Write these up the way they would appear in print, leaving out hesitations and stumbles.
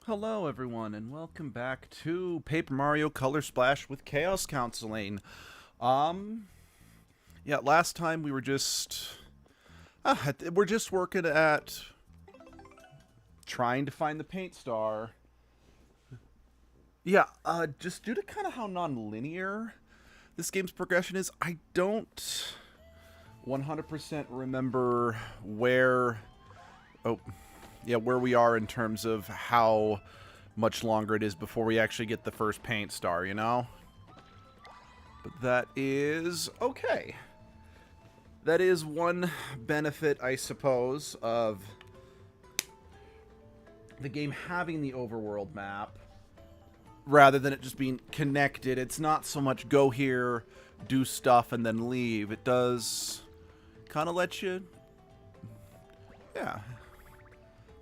Hello, everyone, and welcome back to Paper Mario Color Splash with Chaos Counseling. Um, yeah, last time we're just working at trying to find the paint star. Yeah, just due to kind of how non-linear this game's progression is, I don't 100% remember where. Oh, yeah, where we are in terms of how much longer it is before we actually get the first paint star, you know? But that is okay. That is one benefit, I suppose, of the game having the overworld map rather than it just being connected. It's not so much go here, do stuff, and then leave. It does kind of let you... Yeah.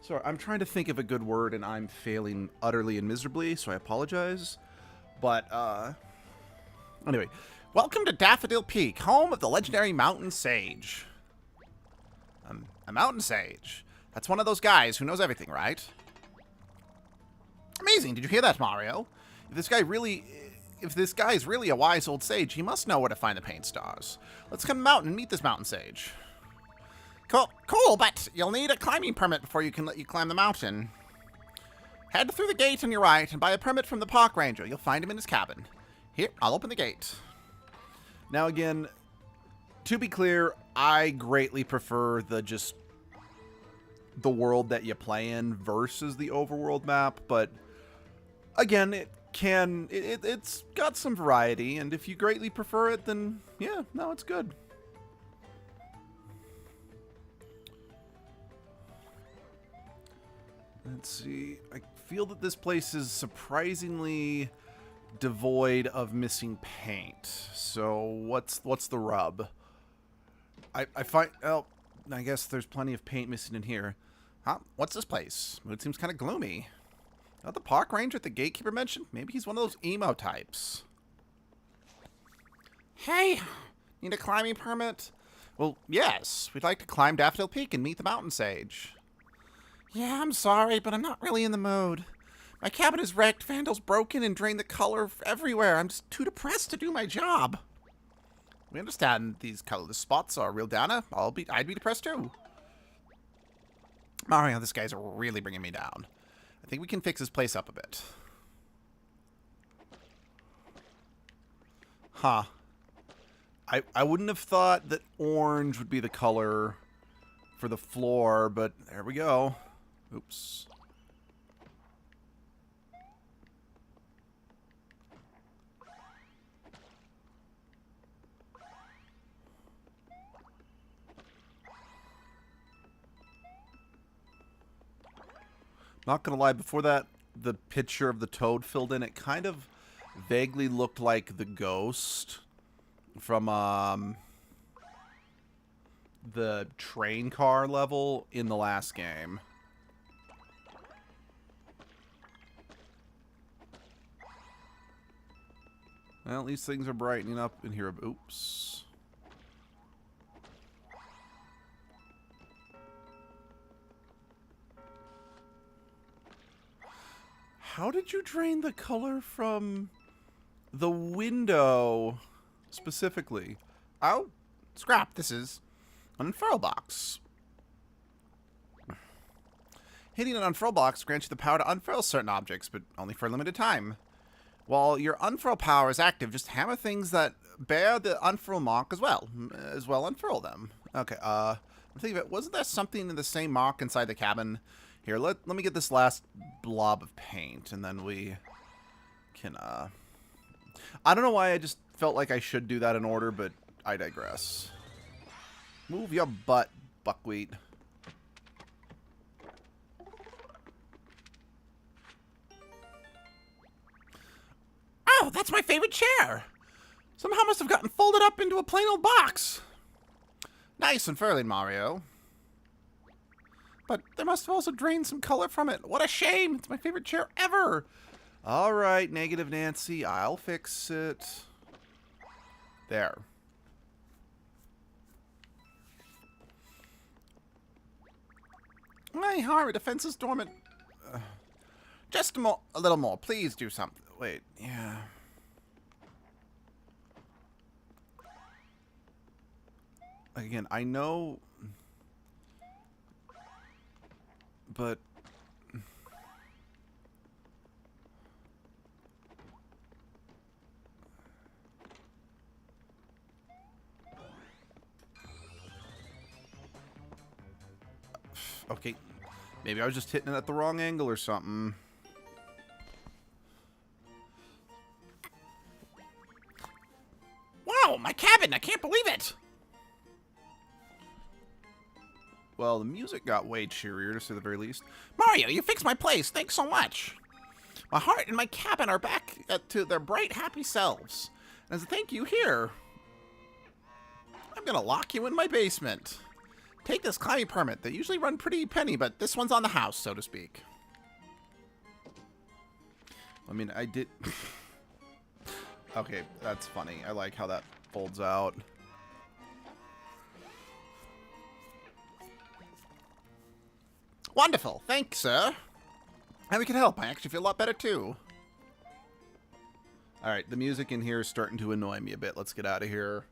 Sorry, I'm trying to think of a good word, and I'm failing utterly and miserably, so I apologize. But, anyway, welcome to Daffodil Peak, home of the legendary Mountain Sage. A Mountain Sage. That's one of those guys who knows everything, right? Amazing, did you hear that, Mario? If this guy is really a wise old sage, he must know where to find the paint stars. Let's come out and meet this Mountain Sage. Cool, but you'll need a climbing permit before you can let you climb the mountain. Head through the gate on your right and buy a permit from the park ranger. You'll find him in his cabin. Here, I'll open the gate. Now again, to be clear, I greatly prefer the world that you play in versus the overworld map, but again, it's got some variety, and if you greatly prefer it, then yeah, no, it's good. Let's see. I feel that this place is surprisingly devoid of missing paint. So what's the rub? I find... Oh, I guess there's plenty of paint missing in here. Huh? What's this place? It seems kind of gloomy. Not the park ranger at the gatekeeper mentioned? Maybe he's one of those emo types. Hey, need a climbing permit? Well, yes. We'd like to climb Daffodil Peak and meet the Mountain Sage. Yeah, I'm sorry, but I'm not really in the mood. My cabin is wrecked, vandals broken, and drained the color everywhere. I'm just too depressed to do my job. We understand these colorless spots are real downer. I'd be depressed too. Mario, this guy's really bringing me down. I think we can fix this place up a bit. Huh. I wouldn't have thought that orange would be the color for the floor, but there we go. Oops. Not gonna lie, before that, the picture of the toad filled in, it kind of vaguely looked like the ghost from, the train car level in the last game. Well, these things are brightening up in here. Oops. How did you drain the color from the window specifically? Oh, scrap. This is an unfurl box. Hitting an unfurl box grants you the power to unfurl certain objects, but only for a limited time. While your unfurl power is active, just hammer things that bear the unfurl mark as well. Unfurl them. Okay, I'm thinking of it. Wasn't there something in the same mark inside the cabin? Here, let me get this last blob of paint, and then we can, I don't know why I just felt like I should do that in order, but I digress. Move your butt, buckwheat. Oh, that's my favorite chair! Somehow must have gotten folded up into a plain old box. Nice and furling, Mario. But there must have also drained some color from it. What a shame! It's my favorite chair ever! Alright, Negative Nancy, I'll fix it. There. My heart, defense is dormant. Just a little more. Please do something. Wait, yeah. Again, I know, but okay, maybe I was just hitting it at the wrong angle or something. Wow, my cabin! I can't believe it! Well, the music got way cheerier, to say the very least. Mario, you fixed my place. Thanks so much. My heart and my cabin are back to their bright, happy selves. And as a thank you, here, I'm going to lock you in my basement. Take this climbing permit. They usually run pretty penny, but this one's on the house, so to speak. I mean, I did... Okay, that's funny. I like how that folds out. Wonderful. Thanks, sir. And we can help. I actually feel a lot better, too. Alright, the music in here is starting to annoy me a bit. Let's get out of here.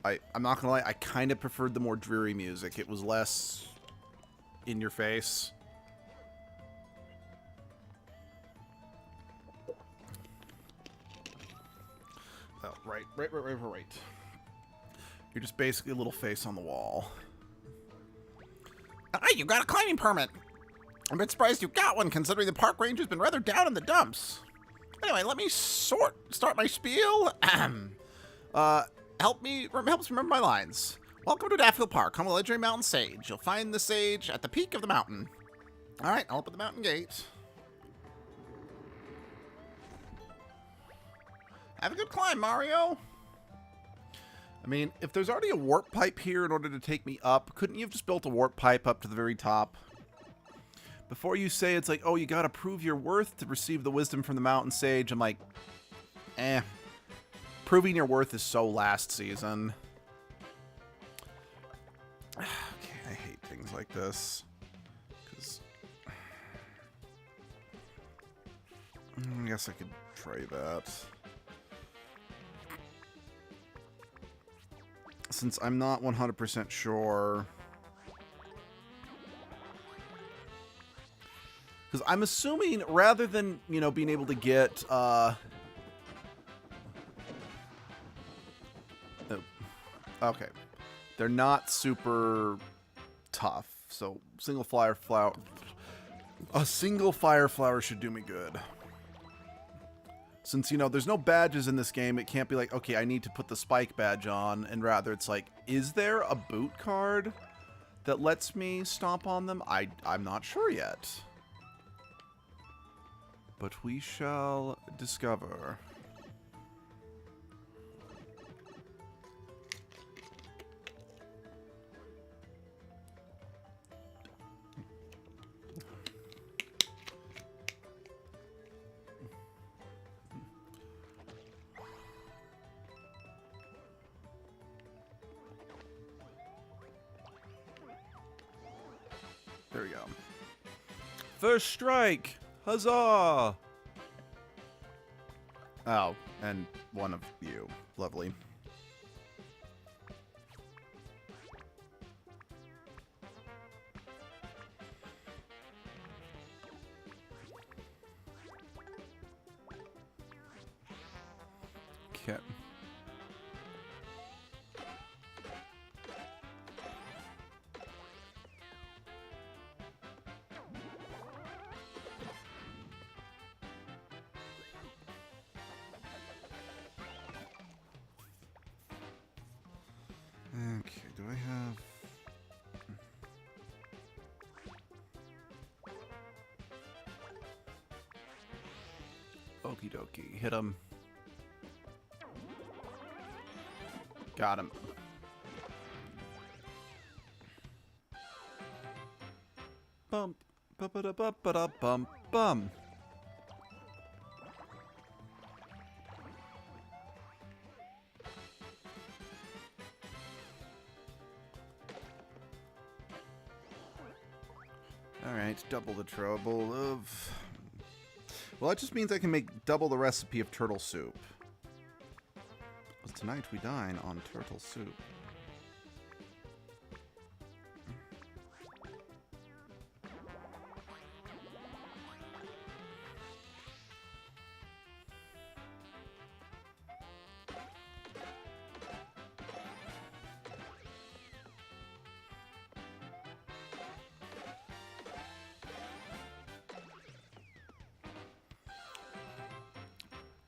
I'm not gonna lie, I kind of preferred the more dreary music. It was less in your face. Oh, right. You're just basically a little face on the wall. Hey, you got a climbing permit. I'm a bit surprised you got one, considering the park ranger's been rather down in the dumps. Anyway, let me start my spiel. Helps remember my lines. Welcome to Daffodil Park, home of the legendary mountain sage. You'll find the sage at the peak of the mountain. All right, I'll open the mountain gate. Have a good climb, Mario. I mean, if there's already a warp pipe here in order to take me up, couldn't you have just built a warp pipe up to the very top? Before you say it's like, oh, you gotta prove your worth to receive the wisdom from the mountain sage, I'm like, eh. Proving your worth is so last season. Okay, I hate things like this. 'Cause I guess I could try that. Since I'm not 100% sure. Because I'm assuming rather than, you know, being able to get, okay. They're not super tough. So a single fire flower should do me good. Since, you know, there's no badges in this game, it can't be like, okay, I need to put the spike badge on, and rather it's like, is there a boot card that lets me stomp on them? I'm not sure yet. But we shall discover. There we go. First strike! Huzzah! Oh, and one of you. Lovely. Okay. Okay, do I have... Okie dokie, hit him. Got him. Bump, ba-ba-da-ba-ba-da-bum, bum. Alright, double the trouble of Well, that just means I can make double the recipe of turtle soup. Tonight we dine on turtle soup.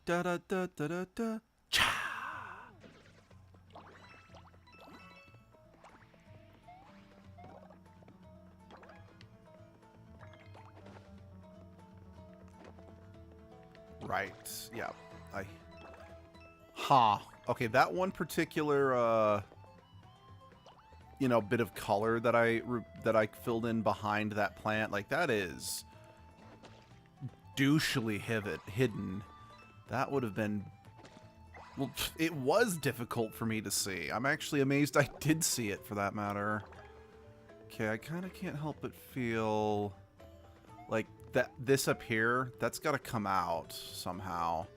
Da da da da da da. Cha. Right. Yeah. Okay, that one particular you know, bit of color that I filled in behind that plant, like that is douchily hidden. That would have been... Well, it was difficult for me to see. I'm actually amazed I did see it, for that matter. Okay, I kind of can't help but feel... like, this up here, that's got to come out somehow.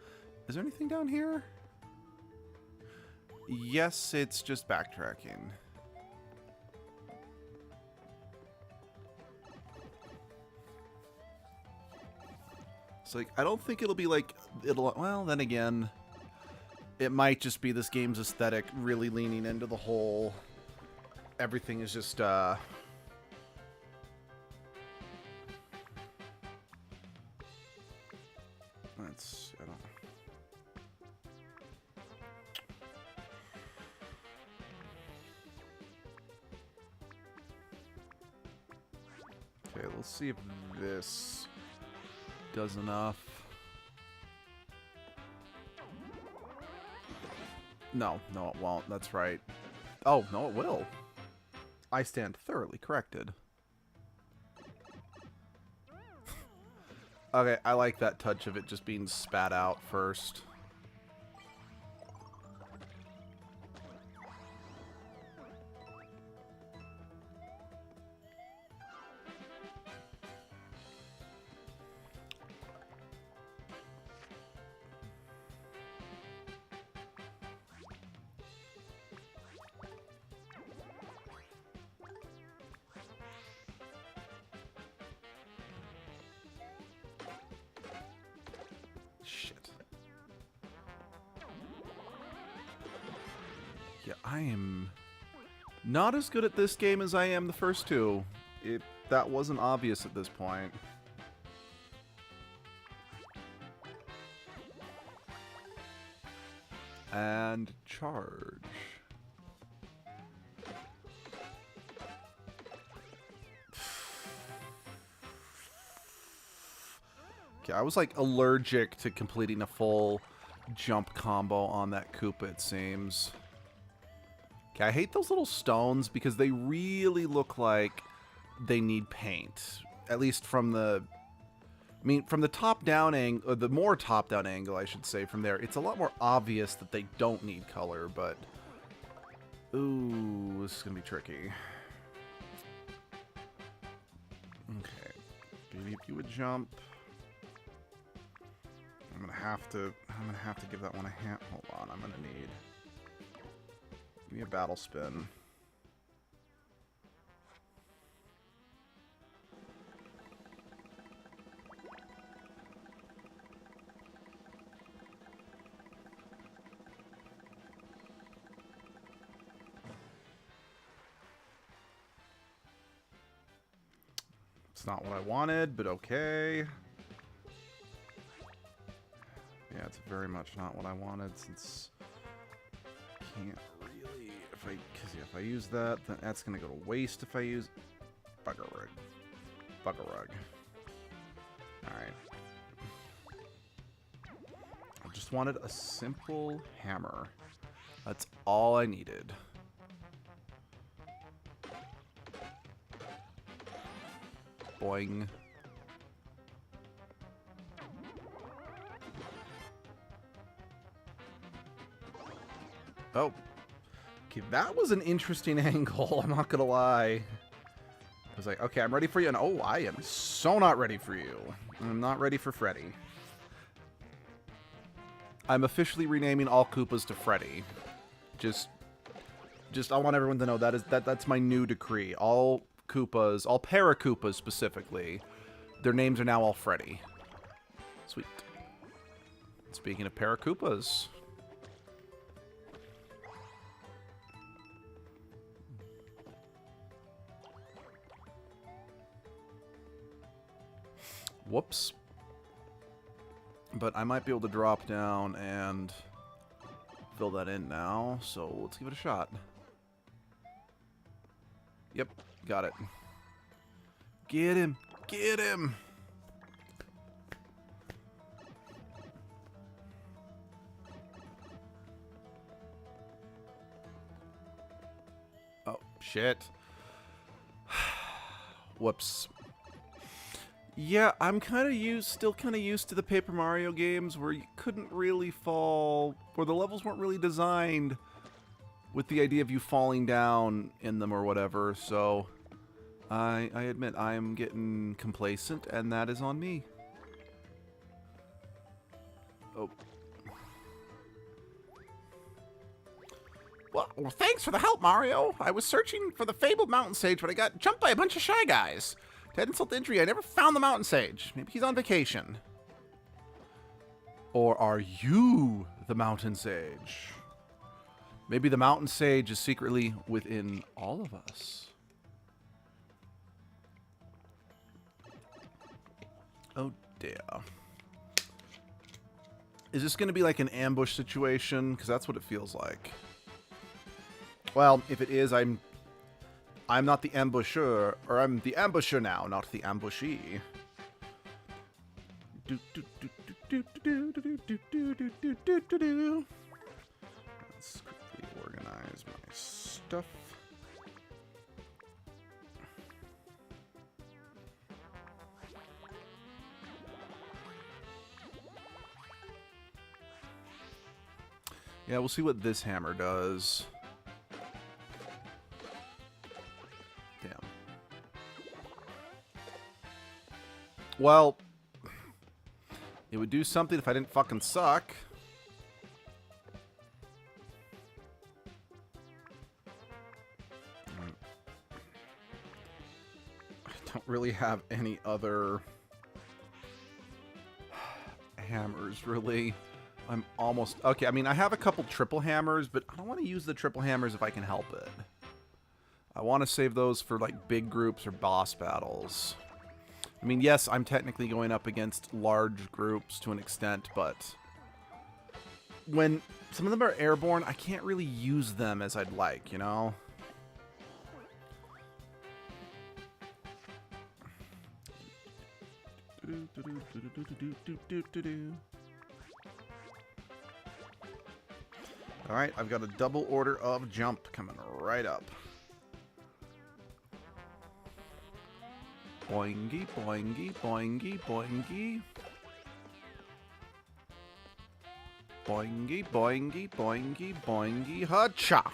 Is there anything down here? Yes, it's just backtracking. It's like, I don't think it'll be like, well, then again, it might just be this game's aesthetic really leaning into the whole, everything is just, that's, I don't know. Okay, let's see if this does enough. No, it won't. That's right. Oh, no, it will. I stand thoroughly corrected. Okay, I like that touch of it just being spat out first. Shit. Yeah, I am not as good at this game as I am the first two. That wasn't obvious at this point. And charge. Okay, I was like allergic to completing a full jump combo on that Koopa, it seems. Okay, I hate those little stones because they really look like they need paint. At least from the... I mean, from the top-down angle, or the more top-down angle, I should say, from there, it's a lot more obvious that they don't need color, but... Ooh, this is gonna be tricky. Okay. Maybe if you would jump... I'm gonna have to give that one a hand. Hold on, I'm gonna need... Give me a battle spin. It's not what I wanted, but okay. Yeah, it's very much not what I wanted, since I can't really, if I use that, then that's gonna go to waste if I use Bugger Rug. Alright. I just wanted a simple hammer. That's all I needed. Boing. Oh. Okay, that was an interesting angle, I'm not gonna lie. I was like, okay, I'm ready for you, and oh, I am so not ready for you. I'm not ready for Freddy. I'm officially renaming all Koopas to Freddy. Just I want everyone to know that's my new decree. All Koopas, all Para Koopas specifically, their names are now all Freddy. Sweet. Speaking of Para Koopas. Whoops. But I might be able to drop down and fill that in now, so let's give it a shot. Yep, got it. Get him! Get him! Oh, shit. Whoops. Yeah, I'm still kind of used to the Paper Mario games where you couldn't really fall, where the levels weren't really designed with the idea of you falling down in them or whatever, so I admit I'm getting complacent, and that is on me. Oh. Well, thanks for the help, Mario. I was searching for the fabled mountain sage, but I got jumped by a bunch of shy guys. To add insult to injury, I never found the mountain sage. Maybe he's on vacation. Or are you the mountain sage? Maybe the mountain sage is secretly within all of us. Oh dear. Is this going to be like an ambush situation? Because that's what it feels like. Well, if it is, I'm not the ambusher, or I'm the ambusher now, not the ambushee. Let's quickly organize my stuff. Yeah, we'll see what this hammer does. Damn. Well, it would do something if I didn't fucking suck. I don't really have any other hammers, really. I'm almost... Okay, I mean, I have a couple triple hammers, but I don't want to use the triple hammers if I can help it. I want to save those for, like, big groups or boss battles. I mean, yes, I'm technically going up against large groups to an extent, but when some of them are airborne, I can't really use them as I'd like, you know? Alright, I've got a double order of jump coming right up. Boingy, boingy, boingy, boingy. Boingy, boingy, boingy, boingy, ha-cha!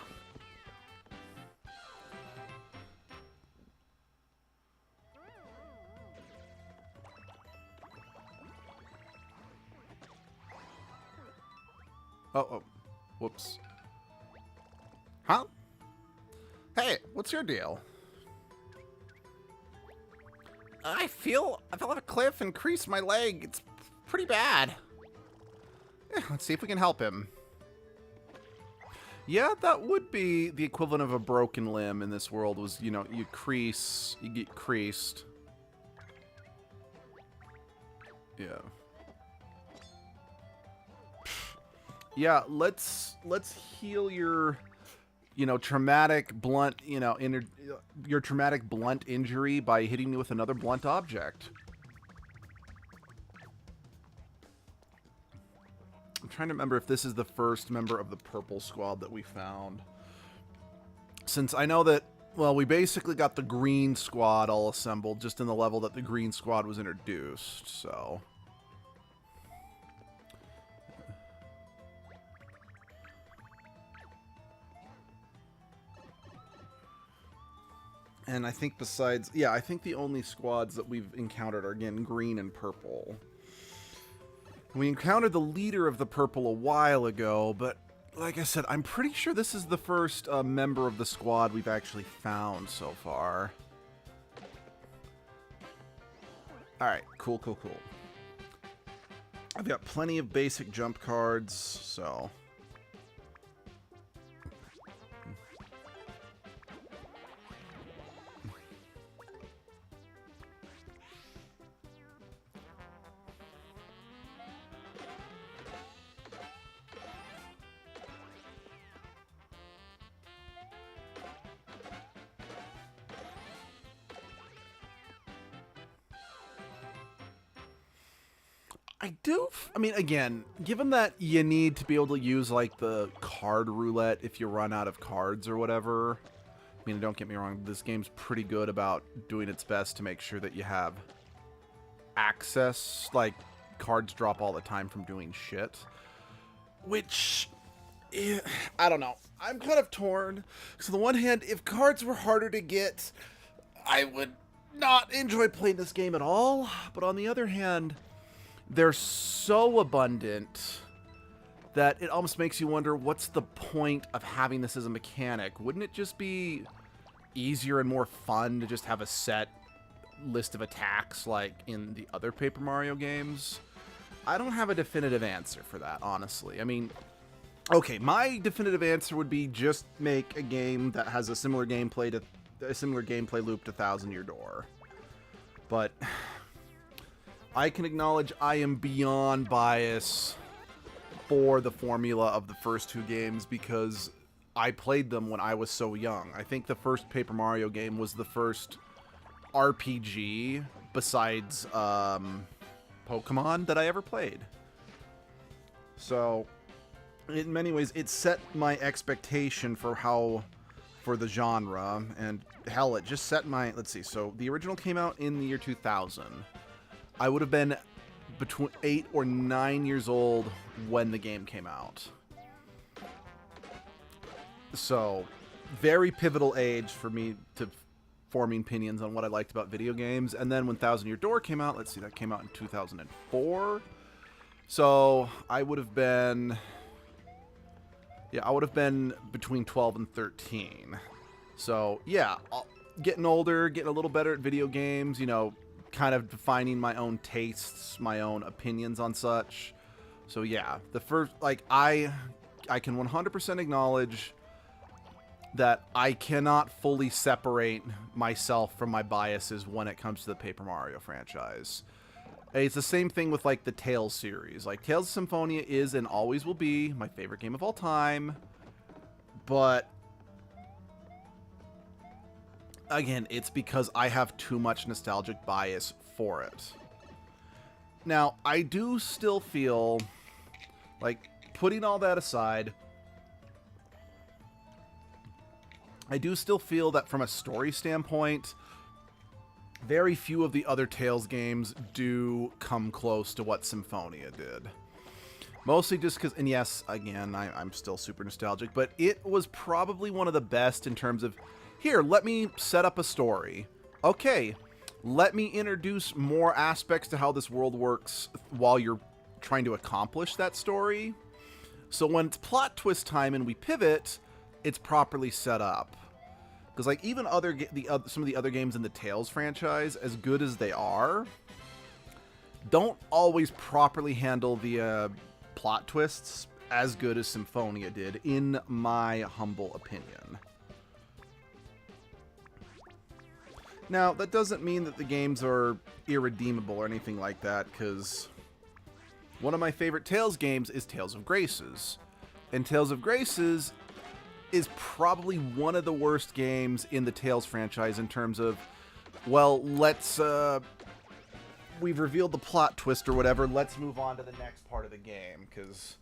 Oh, whoops. Huh? Hey, what's your deal? I fell off a cliff and creased my leg. It's pretty bad. Yeah, let's see if we can help him. Yeah, that would be the equivalent of a broken limb in this world was, you know, you get creased. Yeah. Yeah, let's heal your, you know, traumatic blunt, you know, your traumatic blunt injury by hitting me with another blunt object. I'm trying to remember if this is the first member of the purple squad that we found. Since I know that, well, we basically got the green squad all assembled just in the level that the green squad was introduced, so... And I think besides... Yeah, I think the only squads that we've encountered are, again, green and purple. We encountered the leader of the purple a while ago, but like I said, I'm pretty sure this is the first member of the squad we've actually found so far. Alright, cool, cool, cool. I've got plenty of basic jump cards, so... I mean, again, given that you need to be able to use, like, the card roulette if you run out of cards or whatever. I mean, don't get me wrong, this game's pretty good about doing its best to make sure that you have access. Like, cards drop all the time from doing shit. Which, I don't know. I'm kind of torn. Because on the one hand, if cards were harder to get, I would not enjoy playing this game at all. But on the other hand... they're so abundant that it almost makes you wonder, what's the point of having this as a mechanic? Wouldn't it just be easier and more fun to just have a set list of attacks like in the other Paper Mario games? I don't have a definitive answer for that, honestly. I mean, okay, my definitive answer would be just make a game that has a similar gameplay loop to Thousand Year Door. But... I can acknowledge I am beyond bias for the formula of the first two games because I played them when I was so young. I think the first Paper Mario game was the first RPG besides Pokemon that I ever played. So, in many ways, it set my expectation for the genre, and hell, it just set my... let's see, so the original came out in the year 2000. I would have been between 8 or 9 years old when the game came out. So, very pivotal age for me to forming opinions on what I liked about video games. And then when Thousand Year Door came out, let's see, that came out in 2004. So, I would have been... yeah, I would have been between 12 and 13. So, yeah, getting older, getting a little better at video games, you know... kind of defining my own tastes, my own opinions on such. So yeah, the first, like, I can 100% acknowledge that I cannot fully separate myself from my biases when it comes to the Paper Mario franchise. It's the same thing with, like, the Tales series. Like, Tales of Symphonia is and always will be my favorite game of all time, but again, it's because I have too much nostalgic bias for it. Now, I do still feel like, putting all that aside, I do still feel that from a story standpoint, very few of the other Tales games do come close to what Symphonia did. Mostly just because, and yes, again, I'm still super nostalgic, but it was probably one of the best in terms of, here, let me set up a story. Okay, let me introduce more aspects to how this world works while you're trying to accomplish that story. So when it's plot twist time and we pivot, it's properly set up. Because, like, even some of the other games in the Tales franchise, as good as they are, don't always properly handle the plot twists as good as Symphonia did, in my humble opinion. Now, that doesn't mean that the games are irredeemable or anything like that, because one of my favorite Tales games is Tales of Graces. And Tales of Graces is probably one of the worst games in the Tales franchise in terms of, well, we've revealed the plot twist or whatever, let's move on to the next part of the game, because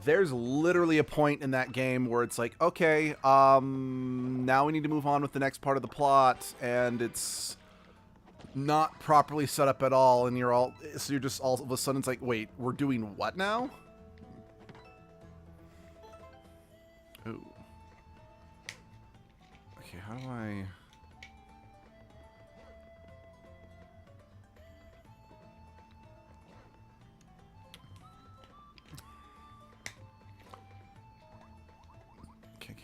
there's literally a point in that game where it's like, okay, now we need to move on with the next part of the plot, and it's not properly set up at all, and you're just all of a sudden, it's like, wait, we're doing what now? Ooh. Okay, how do I...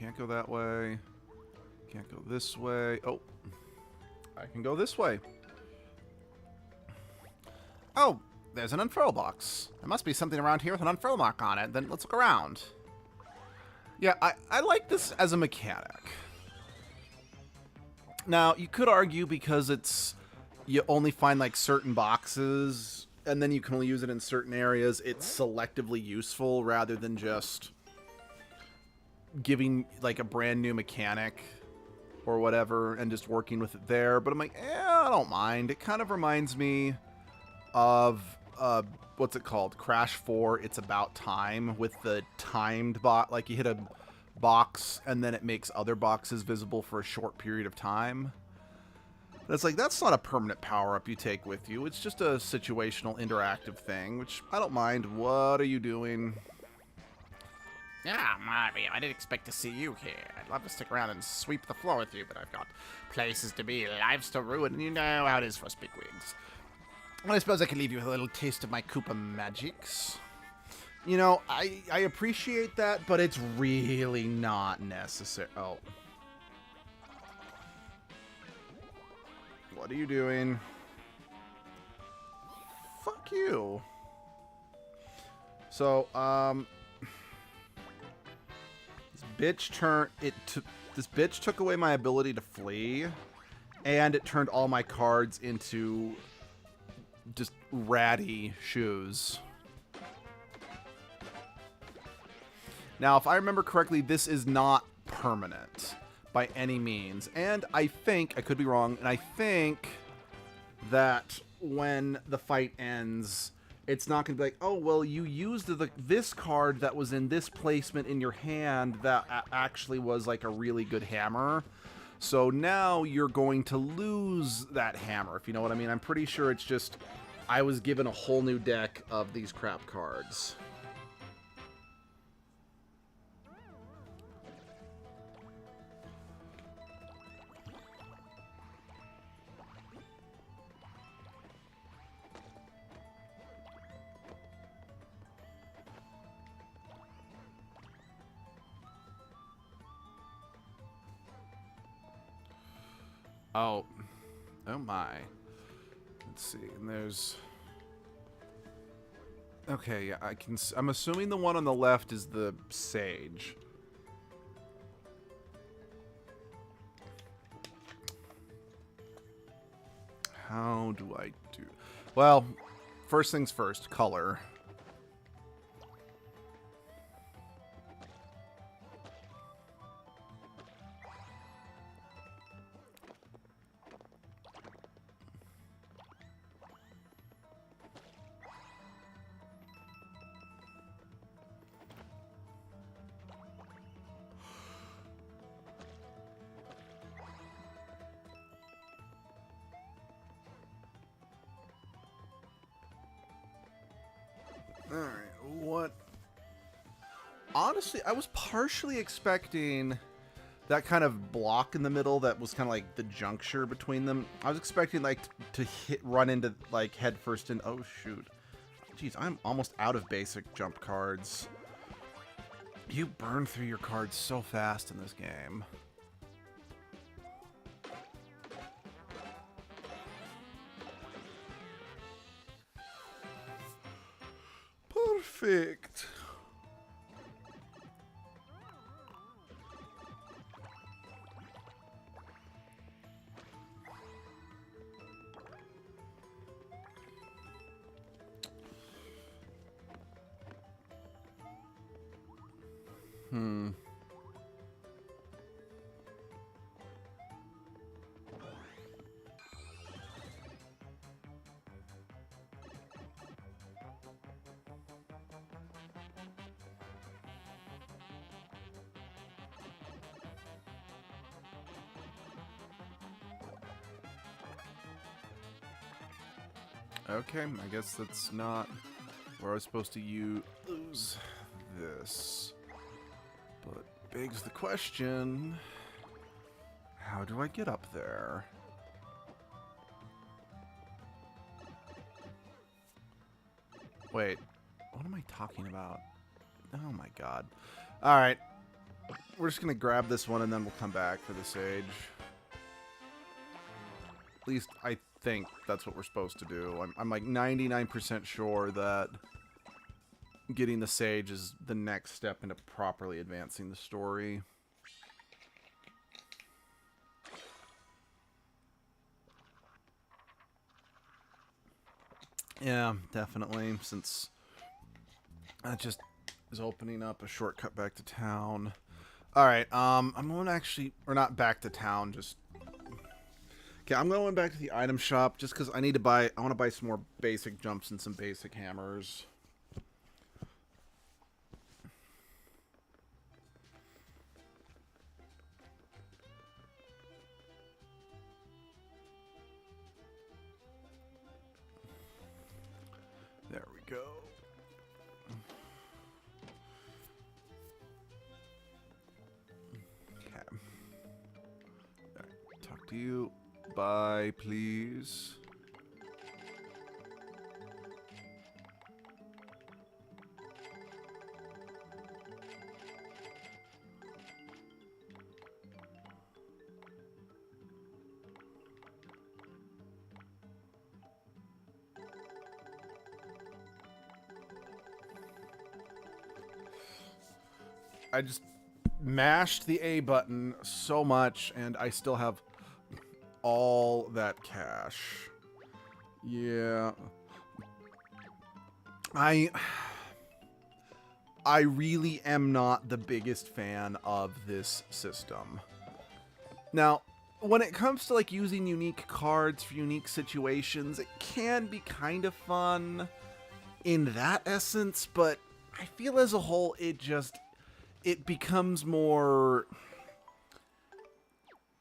can't go that way. Can't go this way. Oh, I can go this way. Oh, there's an unfurl box. There must be something around here with an unfurl mark on it. Then let's look around. Yeah, I like this as a mechanic. Now, you could argue because it's... You only find, like, certain boxes, and then you can only use it in certain areas. It's selectively useful rather than just giving, like, a brand new mechanic or whatever and just working with it there. But I'm like, I don't mind. It kind of reminds me of... what's it called? Crash 4, It's About Time, with the timed bot. Like, you hit a box, and then it makes other boxes visible for a short period of time. That's like, that's not a permanent power-up you take with you. It's just a situational, interactive thing, which I don't mind. What are you doing? Yeah, Mario, I didn't expect to see you here. I'd love to stick around and sweep the floor with you, but I've got places to be, lives to ruin, and you know how it is for us bigwigs. Well, I suppose I could leave you with a little taste of my Koopa magics. You know, I appreciate that, but it's really not necessary. Oh. What are you doing? Fuck you. So, this bitch took away my ability to flee, and it turned all my cards into just ratty shoes. Now, if I remember correctly, this is not permanent by any means. And I think, I could be wrong, and I think that when the fight ends, it's not going to be like, oh, well, you used this card that was in this placement in your hand that actually was like a really good hammer. So now you're going to lose that hammer, if you know what I mean. I'm pretty sure it's just, I was given a whole new deck of these crap cards. Oh my. Let's see. And there's... Okay, yeah, I'm assuming the one on the left is the sage. How do I do... Well, first things first, color. Alright, what... Honestly, I was partially expecting that kind of block in the middle that was kind of like the juncture between them. I was expecting, like, to run into, like, head first in... Oh, shoot. Jeez, I'm almost out of basic jump cards. You burn through your cards so fast in this game. Perfect. Okay, I guess that's not where I was supposed to use this. But begs the question, how do I get up there? Wait, what am I talking about? Oh my god. Alright. We're just gonna grab this one and then we'll come back for the sage. At least I think that's what we're supposed to do. I'm like 99% sure that getting the sage is the next step into properly advancing the story. Yeah, definitely, since that just is opening up a shortcut back to town. Alright, I'm going to actually, or not back to town, just... Okay, I'm going back to the item shop just because I need to buy, I want to buy some more basic jumps and some basic hammers. There we go. Okay. All right, talk to you. Bye, please. I just mashed the A button so much, and I still have all that cash. Yeah. I really am not the biggest fan of this system. Now, when it comes to like using unique cards for unique situations, it can be kind of fun in that essence, but I feel as a whole it becomes more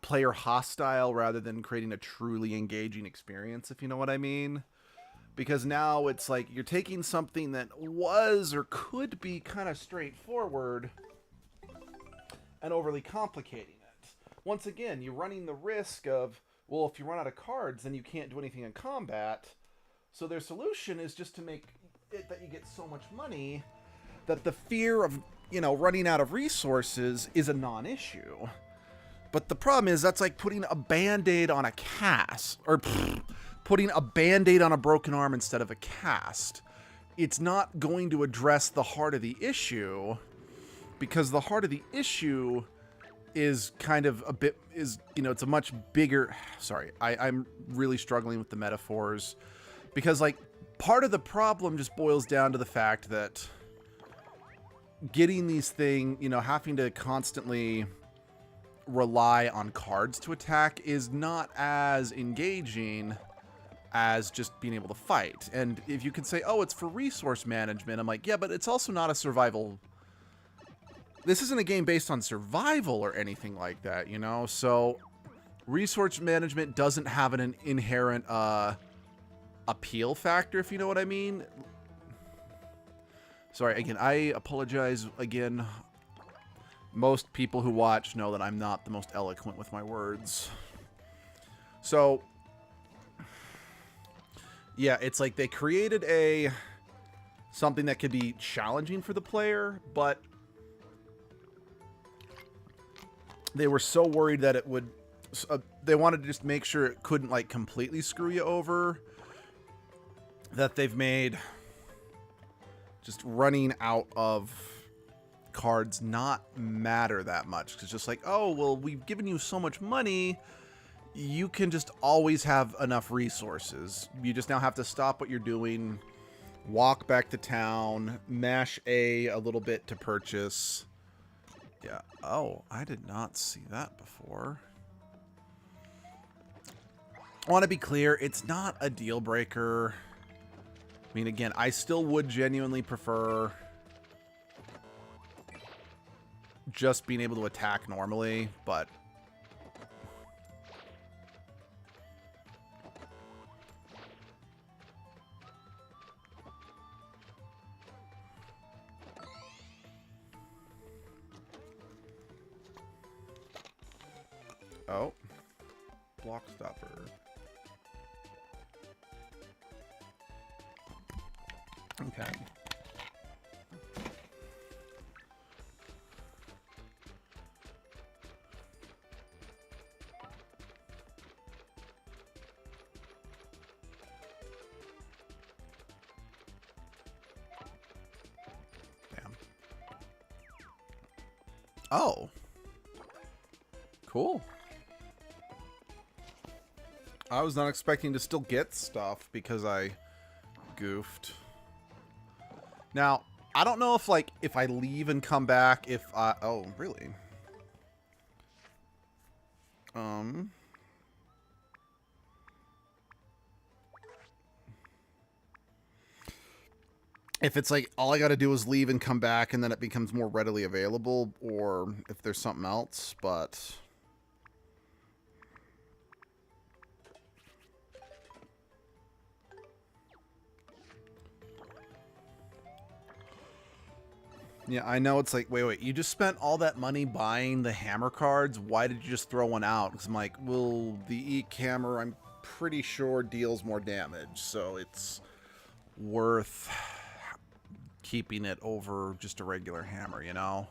player hostile rather than creating a truly engaging experience, if you know what I mean. Because now it's like you're taking something that was or could be kind of straightforward and overly complicating it. Once again, you're running the risk of, well, if you run out of cards, then you can't do anything in combat. So their solution is just to make it that you get so much money that the fear of, you know, running out of resources is a non-issue. But the problem is that's like putting a Band-Aid on a cast, or putting a Band-Aid on a broken arm instead of a cast. It's not going to address the heart of the issue, because the heart of the issue is kind of a bit, you know, it's a much bigger, sorry, I'm really struggling with the metaphors, because like part of the problem just boils down to the fact that getting these things, you know, having to constantly rely on cards to attack is not as engaging as just being able to fight. And if you could say, oh, it's for resource management, I'm like, yeah, but it's also not a survival. This isn't a game based on survival or anything like that, you know? So resource management doesn't have an inherent appeal factor, if you know what I mean. Sorry, again, I apologize again. Most people who watch know that I'm not the most eloquent with my words. So, yeah, it's like they created something that could be challenging for the player, but they were so worried that it would, they wanted to just make sure it couldn't like completely screw you over, that they've made just running out of cards not matter that much. It's just like, oh, well, we've given you so much money, you can just always have enough resources. You just now have to stop what you're doing, walk back to town, mash a little bit to purchase. Yeah. Oh, I did not see that before. I want to be clear, it's not a deal breaker. I mean, again, I still would genuinely prefer just being able to attack normally, but oh, block stopper. Okay. Oh. Cool. I was not expecting to still get stuff because I goofed. Now, I don't know if, like, if I leave and come back, if I... Oh, really? If it's like, all I gotta do is leave and come back and then it becomes more readily available, or if there's something else, but... Yeah, I know it's like, wait, you just spent all that money buying the hammer cards? Why did you just throw one out? Because I'm like, well, the Eek hammer, I'm pretty sure deals more damage, so it's worth keeping it over just a regular hammer, you know?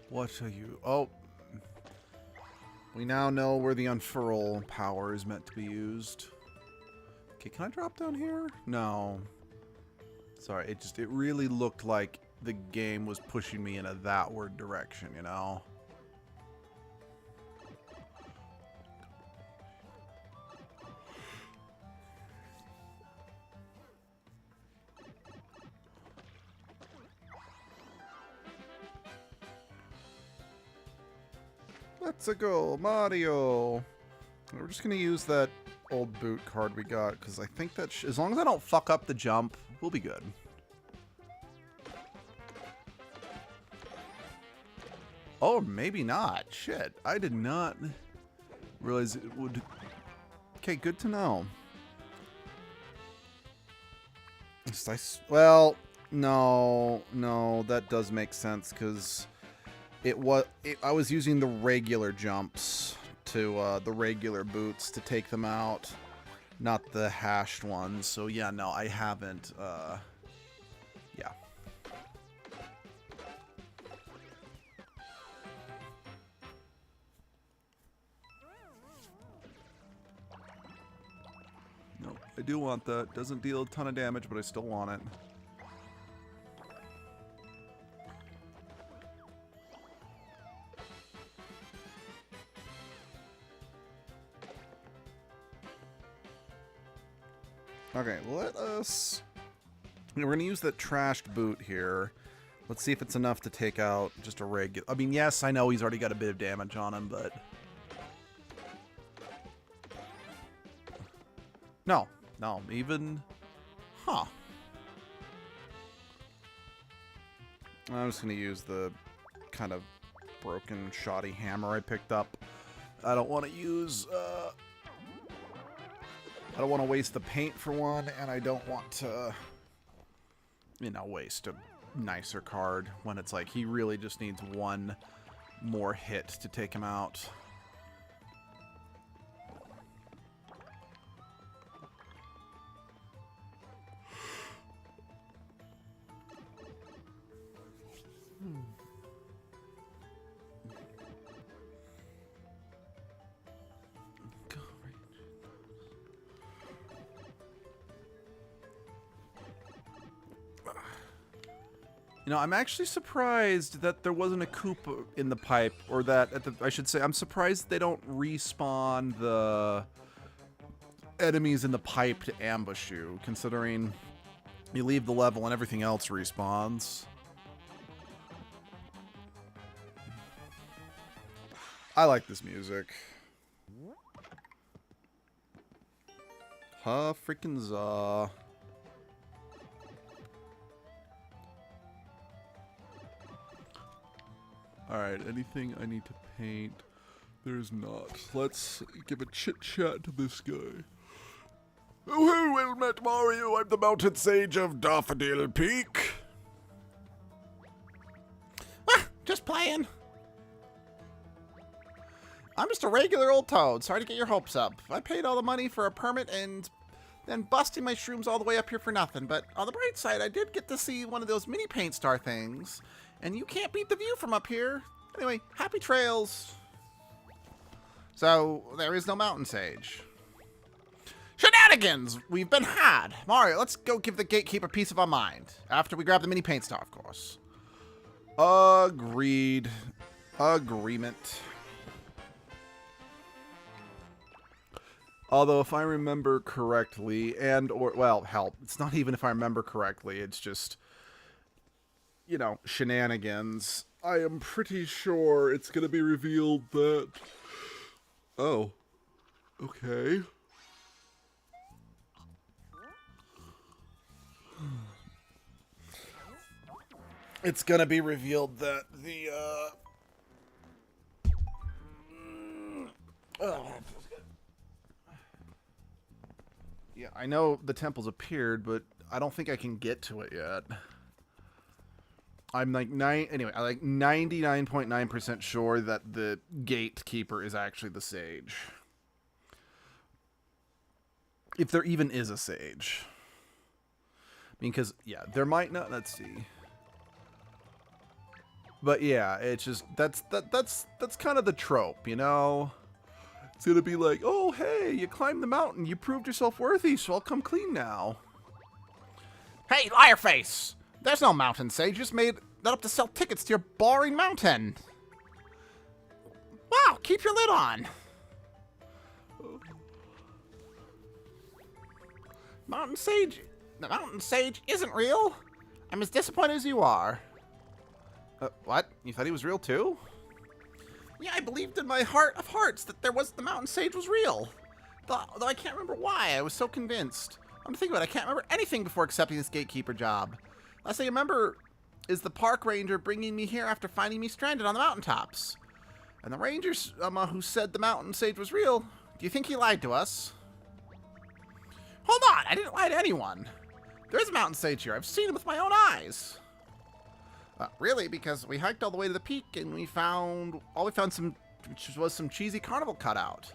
What are you... Oh. We now know where the unfurl power is meant to be used. Okay, can I drop down here? No. Sorry, it really looked like the game was pushing me in a thatward direction, you know? Let's go, Mario. We're just gonna use that old boot card we got because I think that as long as I don't fuck up the jump, we'll be good. Oh, maybe not. Shit, I did not realize it would. Okay, good to know. Well, no, that does make sense because I was using the regular jumps to the regular boots to take them out, not the hashed ones. So yeah, no, I haven't. Yeah. No, I do want that. Doesn't deal a ton of damage, but I still want it. Okay, let us... We're going to use that trashed boot here. Let's see if it's enough to take out just a regular... I mean, yes, I know he's already got a bit of damage on him, but... No, even... Huh. I'm just going to use the kind of broken, shoddy hammer I picked up. I don't want to use... I don't want to waste the paint for one, and I don't want to, you know, waste a nicer card when it's like he really just needs one more hit to take him out. You know, I'm actually surprised that there wasn't a Koopa in the pipe, or that, I should say, I'm surprised they don't respawn enemies in the pipe to ambush you, considering you leave the level and everything else respawns. I like this music. Ha freaking zaw. Alright, anything I need to paint? There's not. Let's give a chit-chat to this guy. Oh, well met, Mario. I'm the mountain sage of Daffodil Peak. Ah, just playing. I'm just a regular old toad. Sorry to get your hopes up. I paid all the money for a permit and then busting my shrooms all the way up here for nothing. But on the bright side, I did get to see one of those mini paint star things. And you can't beat the view from up here. Anyway, happy trails. So, there is no mountain sage. Shenanigans! We've been had. Mario, let's go give the gatekeeper a piece of our mind. After we grab the mini paint star, of course. Agreed. Agreement. Although, if I remember correctly, well, hell, it's not even if I remember correctly, it's just, you know, shenanigans. I am pretty sure it's going to be revealed that... Oh. Okay. It's going to be revealed that the, yeah, I know the temple's appeared, but I don't think I can get to it yet. I'm like 99.9% sure that the gatekeeper is actually the sage. If there even is a sage. I mean, because, yeah, there might not, let's see. But yeah, it's just, that's kind of the trope, you know? It's gonna be like, oh, hey, you climbed the mountain, you proved yourself worthy, so I'll come clean now. Hey, liar face! There's no mountain sage. You just made that up to sell tickets to your boring mountain. Wow, keep your lid on. The mountain sage isn't real. I'm as disappointed as you are. What? You thought he was real too? Yeah, I believed in my heart of hearts that the mountain sage was real. Though I can't remember why. I was so convinced. I'm thinking about it. I can't remember anything before accepting this gatekeeper job. Last thing I remember is the park ranger bringing me here after finding me stranded on the mountaintops. And the rangers who said the mountain sage was real, do you think he lied to us? Hold on, I didn't lie to anyone. There is a mountain sage here. I've seen him with my own eyes. Really, because we hiked all the way to the peak and we found some cheesy carnival cutout.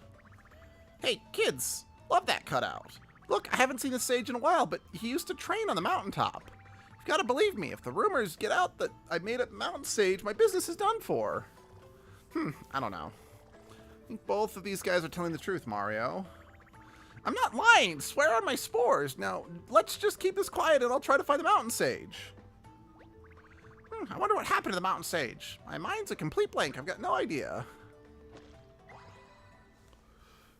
Hey, kids, love that cutout. Look, I haven't seen a sage in a while, but he used to train on the mountaintop. You've got to believe me. If the rumors get out that I made a mountain sage, my business is done for. I don't know. I think both of these guys are telling the truth, Mario. I'm not lying. Swear on my spores. Now, let's just keep this quiet and I'll try to find the mountain sage. I wonder what happened to the mountain sage. My mind's a complete blank. I've got no idea.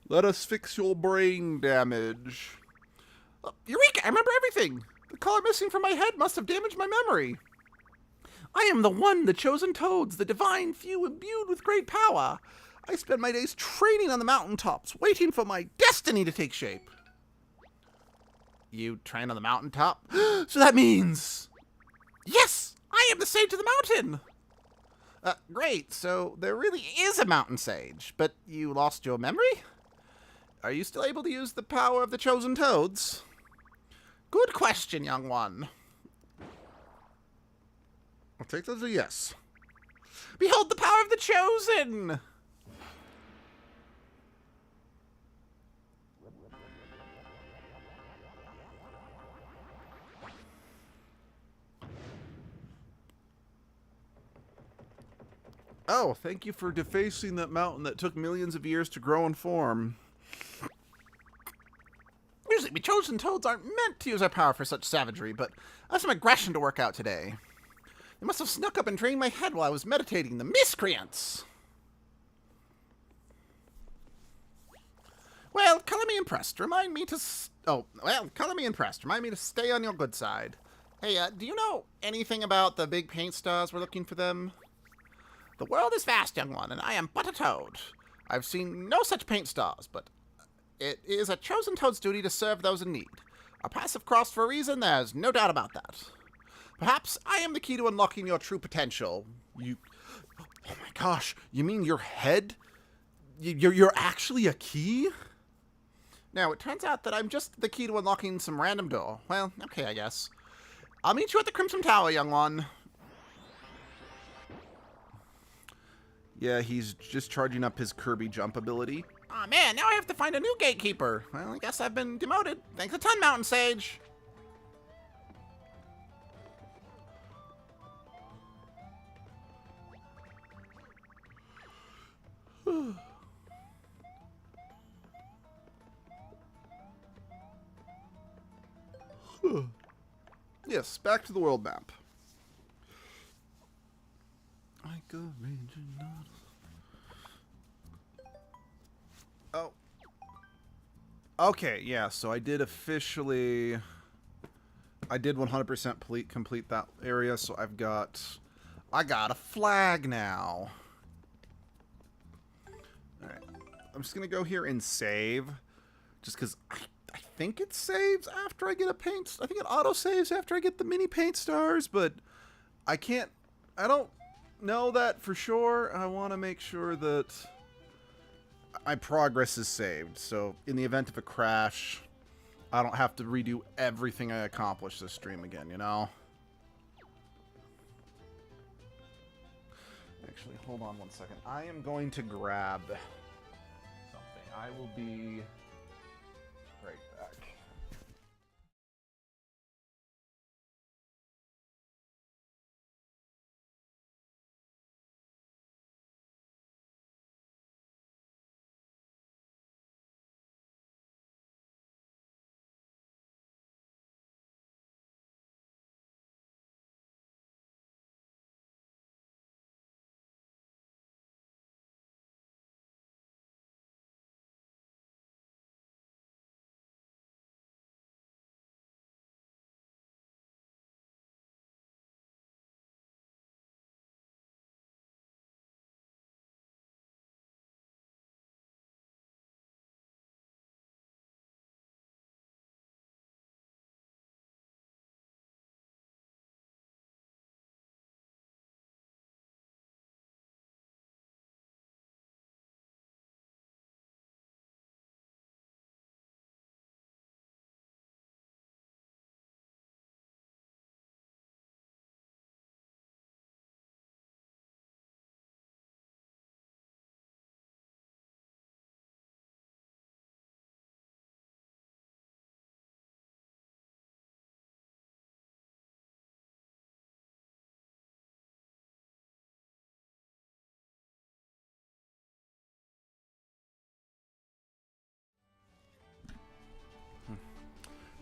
Let us fix your brain damage. Eureka! I remember everything. The color missing from my head must have damaged my memory. I am the chosen toads, the divine few imbued with great power. I spend my days training on the mountaintops, waiting for my destiny to take shape. You train on the mountaintop? So that means... Yes! I am the sage of the mountain! Great, so there really is a mountain sage, but you lost your memory? Are you still able to use the power of the chosen toads? Good question, young one. I'll take that as a yes. Behold the power of the chosen! Oh, thank you for defacing that mountain that took millions of years to grow and form. Usually, we chosen toads aren't meant to use our power for such savagery, but I have some aggression to work out today. They must have snuck up and drained my head while I was meditating. The miscreants! Well, color me impressed. Remind me to color me impressed. Remind me to stay on your good side. Hey, do you know anything about the big paint stars? We're looking for them. The world is vast, young one, and I am but a toad. I've seen no such paint stars, but it is a chosen toad's duty to serve those in need. Our paths have crossed for a reason, there's no doubt about that. Perhaps I am the key to unlocking your true potential. You... Oh my gosh, you mean your head? You're actually a key? Now, it turns out that I'm just the key to unlocking some random door. Well, okay, I guess. I'll meet you at the Crimson Tower, young one. Yeah, he's just charging up his Kirby jump ability. Aw, man, now I have to find a new gatekeeper. Well, I guess I've been demoted. Thanks a ton, Mountain Sage. Yes, back to the world map. Oh. Okay, yeah, so I did officially... I did 100% complete that area, so I got a flag now. Alright. I'm just gonna go here and save. Just because I think it saves after I get a paint... I think it auto-saves after I get the mini paint stars, but I don't know that for sure. I want to make sure that my progress is saved. So in the event of a crash, I don't have to redo everything I accomplished this stream again, you know? Actually, hold on one second. I am going to grab something. I will be right back.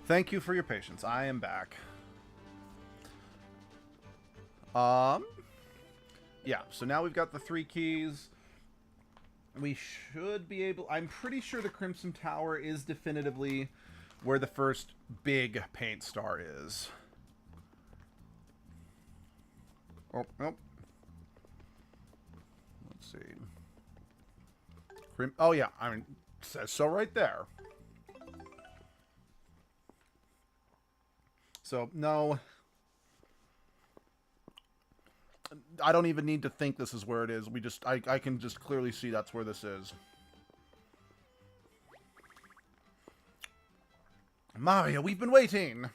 Thank you for your patience. I am back. Yeah, so now we've got the 3 keys. We should be able... I'm pretty sure the Crimson Tower is definitively where the first big paint star is. Oh, nope. Let's see. Oh, yeah. I mean, it says so right there. So, no. I don't even need to think this is where it is. I can just clearly see that's where this is. Mario, we've been waiting.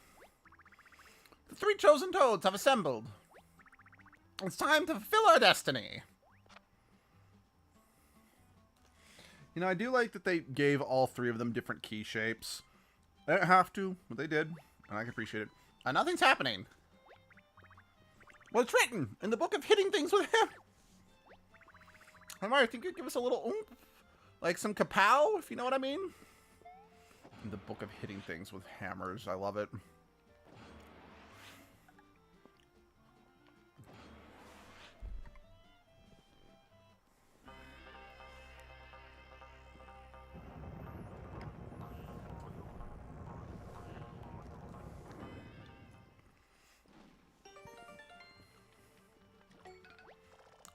The 3 chosen toads have assembled. It's time to fulfill our destiny. You know, I do like that they gave all 3 of them different key shapes. They didn't have to, but they did, and I can appreciate it. And nothing's happening. Well, it's written in the book of hitting things with him. Mario, think you'd give us a little oomph? Like some kapow, if you know what I mean? In the book of hitting things with hammers. I love it.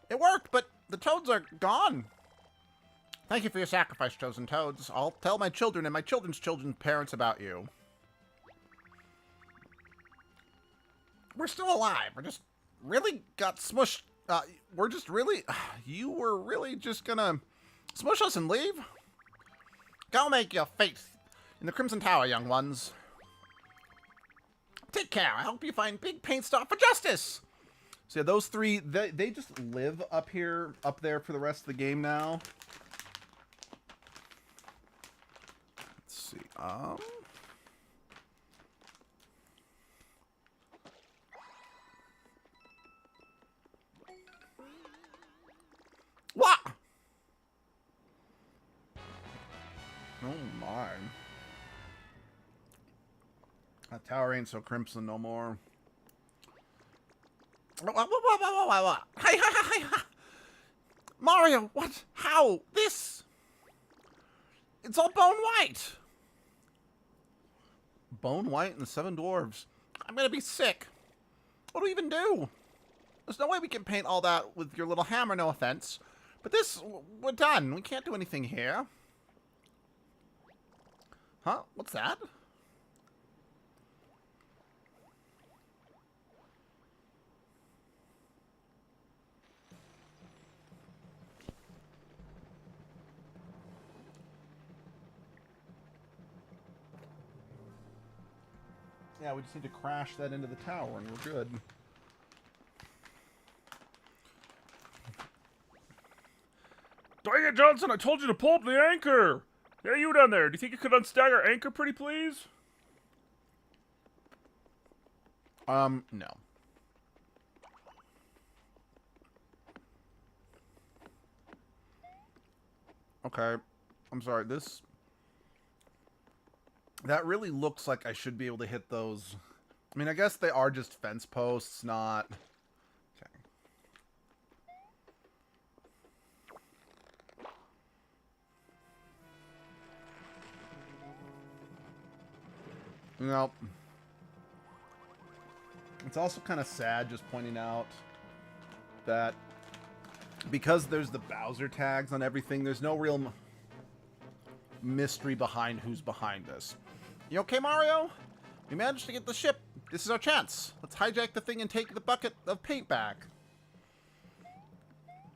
It worked, but the toads are gone. Thank you for your sacrifice, chosen toads. I'll tell my children and my children's children's parents about you. We're still alive. We're just really got smushed. We're just really... You were really just gonna smush us and leave? Go make your fate in the Crimson Tower, young ones. Take care. I hope you find Big Paint Star for justice. So yeah, those three, they just live up here, up there for the rest of the game now. Let's see. What? Oh my. That tower ain't so crimson no more. What? Hey, Mario, what? How? This? It's all bone white. Bone white and the seven dwarves. I'm gonna be sick. What do we even do? There's no way we can paint all that with your little hammer, no offense. But this, we're done. We can't do anything here. Huh? What's that? Yeah, we just need to crash that into the tower and we're good. Dang it, Johnson, I told you to pull up the anchor! Yeah, you down there. Do you think you could unstag our anchor pretty please? No. Okay. I'm sorry, that really looks like I should be able to hit those. I mean, I guess they are just fence posts, not... Okay. Nope. It's also kind of sad just pointing out that because there's the Bowser tags on everything, there's no real mystery behind who's behind this. You okay, Mario? We managed to get the ship. This is our chance. Let's hijack the thing and take the bucket of paint back.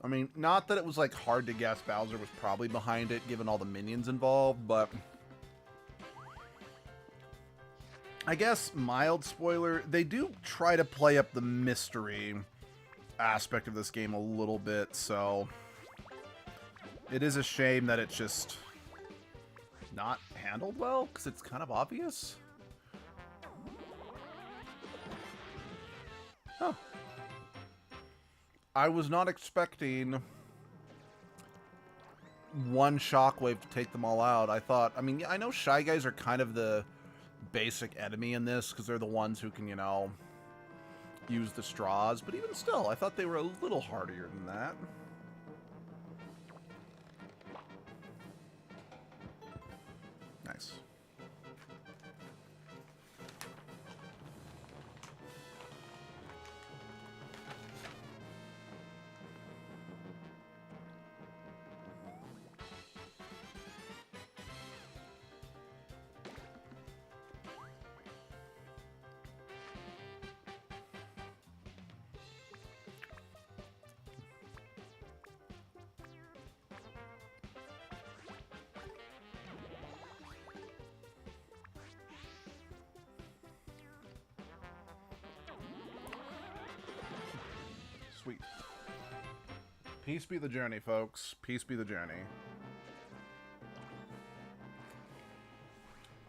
I mean, not that it was like hard to guess Bowser was probably behind it given all the minions involved, but I guess mild spoiler, they do try to play up the mystery aspect of this game a little bit, so it is a shame that it's just not handled well, because it's kind of obvious. Huh. I was not expecting one shockwave to take them all out. I thought, I mean, I know Shy Guys are kind of the basic enemy in this, because they're the ones who can, you know, use the straws, but even still, I thought they were a little hardier than that. Nice. Sweet. Peace be the journey, folks. Peace be the journey.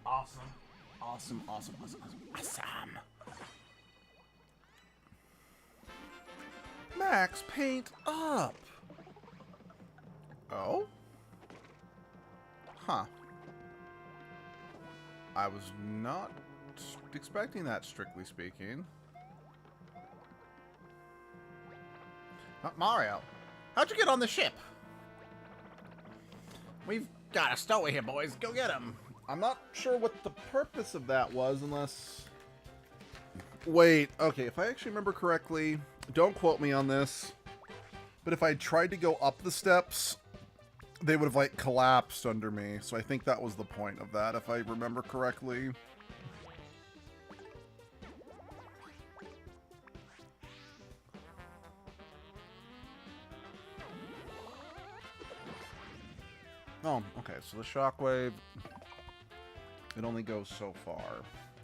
Awesome. Awesome, awesome, awesome, awesome. Max, paint up. Oh? Huh. I was not expecting that, strictly speaking. Mario, how'd you get on the ship? We've got a stowaway here, boys. Go get him. I'm not sure what the purpose of that was, unless... Wait, okay, if I actually remember correctly, don't quote me on this, But if I tried to go up the steps, they would have, like, collapsed under me. So I think that was the point of that, if I remember correctly. Oh, okay, so the shockwave, it only goes so far.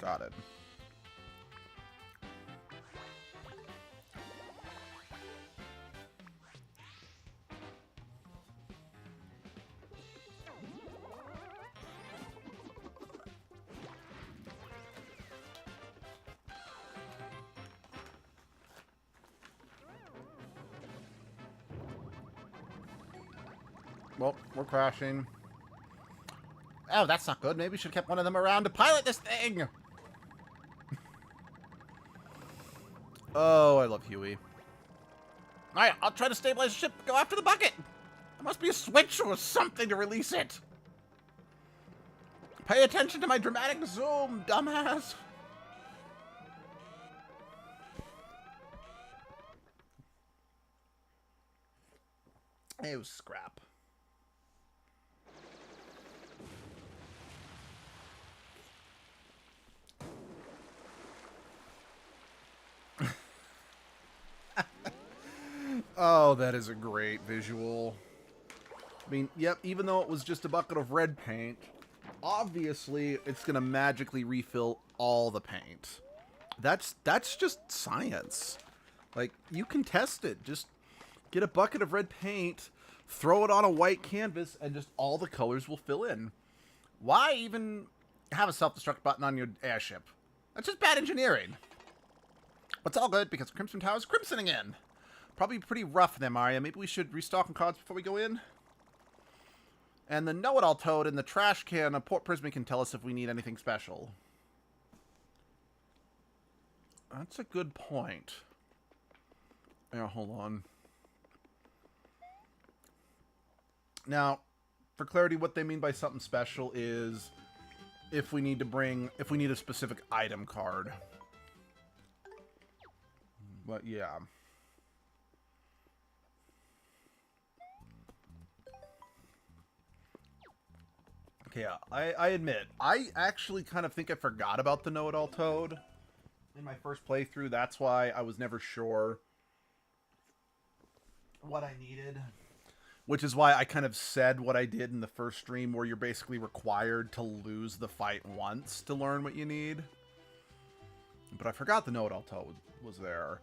Got it. Well, we're crashing. Oh, that's not good. Maybe we should have kept one of them around to pilot this thing. Oh, I love Huey. Alright, I'll try to stabilize the ship. Go after the bucket. There must be a switch or something to release it. Pay attention to my dramatic zoom, dumbass. It was scrap. Oh, that is a great visual. I mean, yep, even though it was just a bucket of red paint, obviously it's going to magically refill all the paint. That's just science. Like, you can test it. Just get a bucket of red paint, throw it on a white canvas, and just all the colors will fill in. Why even have a self-destruct button on your airship? That's just bad engineering. But it's all good, because Crimson Tower is crimsoning in. Probably pretty rough there, Mario. Maybe we should restock on cards before we go in? And the know-it-all toad in the trash can of Port Prisma can tell us if we need anything special. That's a good point. Yeah, hold on. Now, for clarity, what they mean by something special is if we need a specific item card. But yeah. Okay, yeah, I admit, I actually kind of think I forgot about the know-it-all toad in my first playthrough. That's why I was never sure what I needed. Which is why I kind of said what I did in the first stream, where you're basically required to lose the fight once to learn what you need. But I forgot the know-it-all toad was there.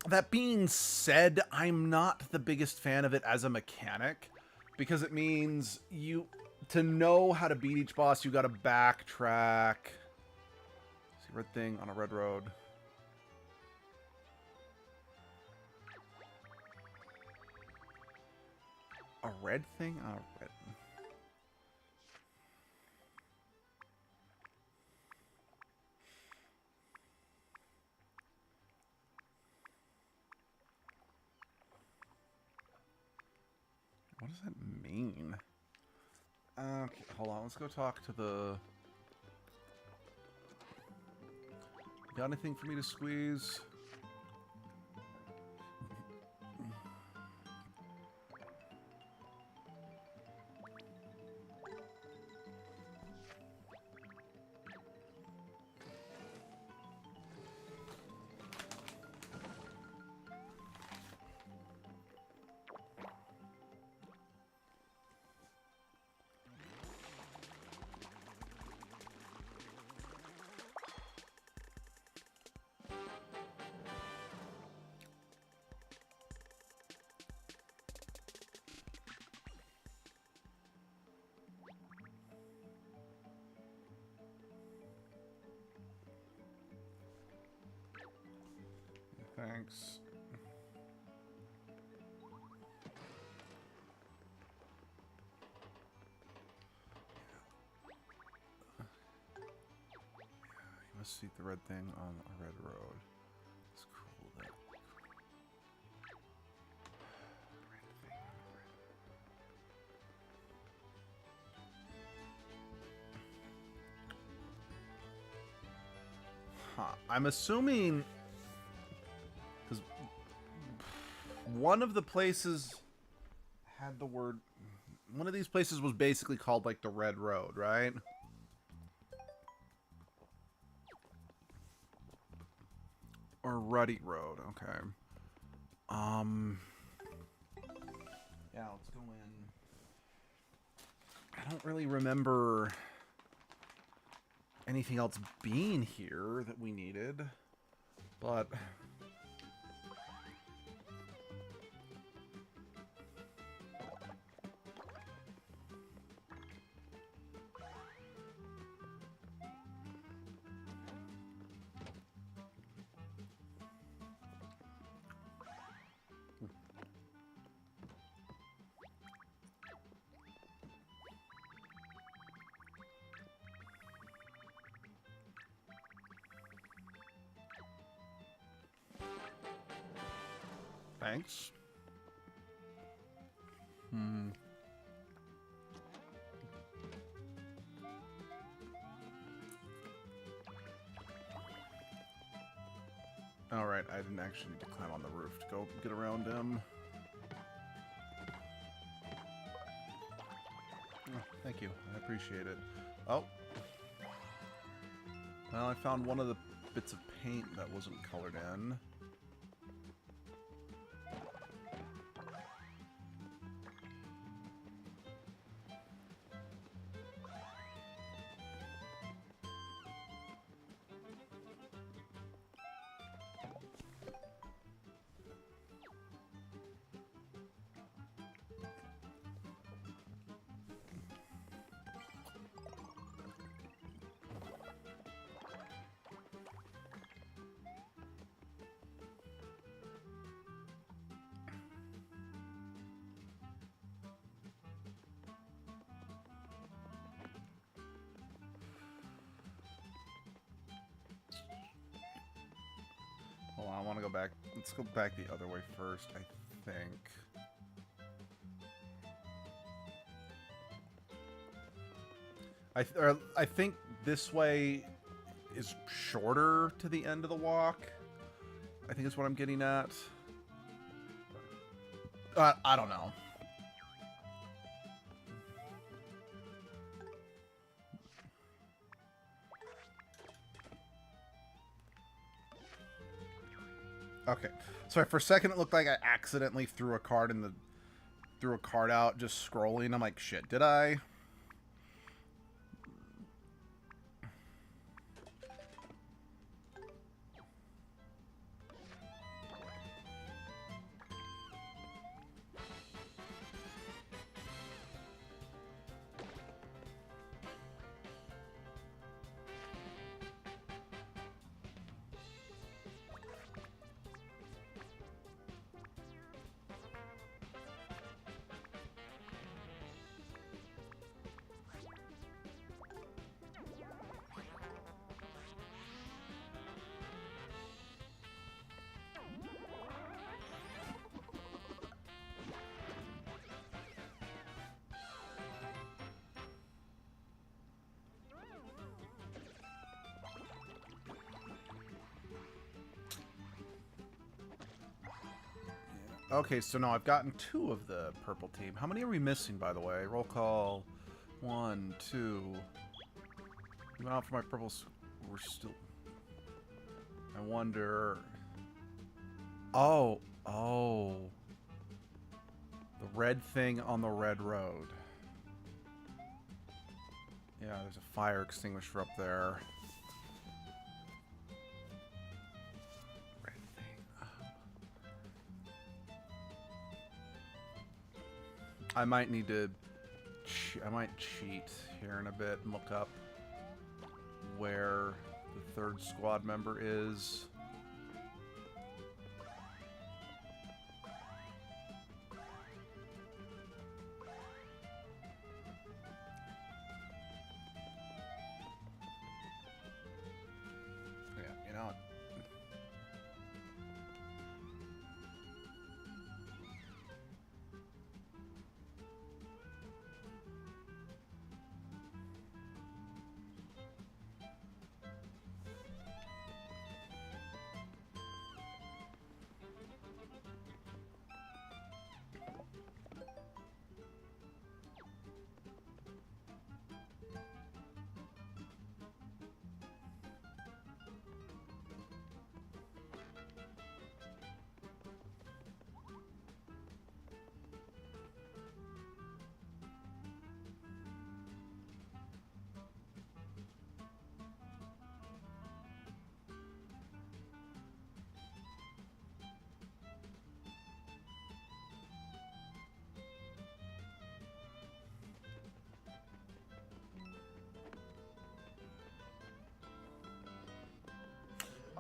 That being said, I'm not the biggest fan of it as a mechanic, because it means to know how to beat each boss, you gotta backtrack. See, red thing on a red road. A red thing on a red... What does that mean? Okay, hold on. Let's go talk to the... Got anything for me to squeeze? Thanks. You must seek the red thing on a red road. It's cool that. Red thing on a red. Huh. I'm assuming. one of the places had the word... One of these places was basically called, like, the Red Road, right? Or Ruddy Road, okay. Yeah, let's go in. I don't really remember anything else being here that we needed, but... Thanks. Alright, I didn't actually need to climb on the roof to go get around him. Oh, thank you. I appreciate it. Oh. Well, I found one of the bits of paint that wasn't colored in. Hold on, I want to go back. Let's go back the other way first, I think. I think this way is shorter to the end of the walk. I think is what I'm getting at. I don't know. Okay. Sorry, for a second it looked like I accidentally threw a card out just scrolling. I'm like, shit, did I? Okay, so now I've gotten 2 of the purple team. How many are we missing, by the way? Roll call. 1, 2. We went out for my purples. We're still... I wonder... Oh. Oh. The red thing on the red road. Yeah, there's a fire extinguisher up there. I might need to... I might cheat here in a bit and look up where the 3rd squad member is. Yeah, you know what?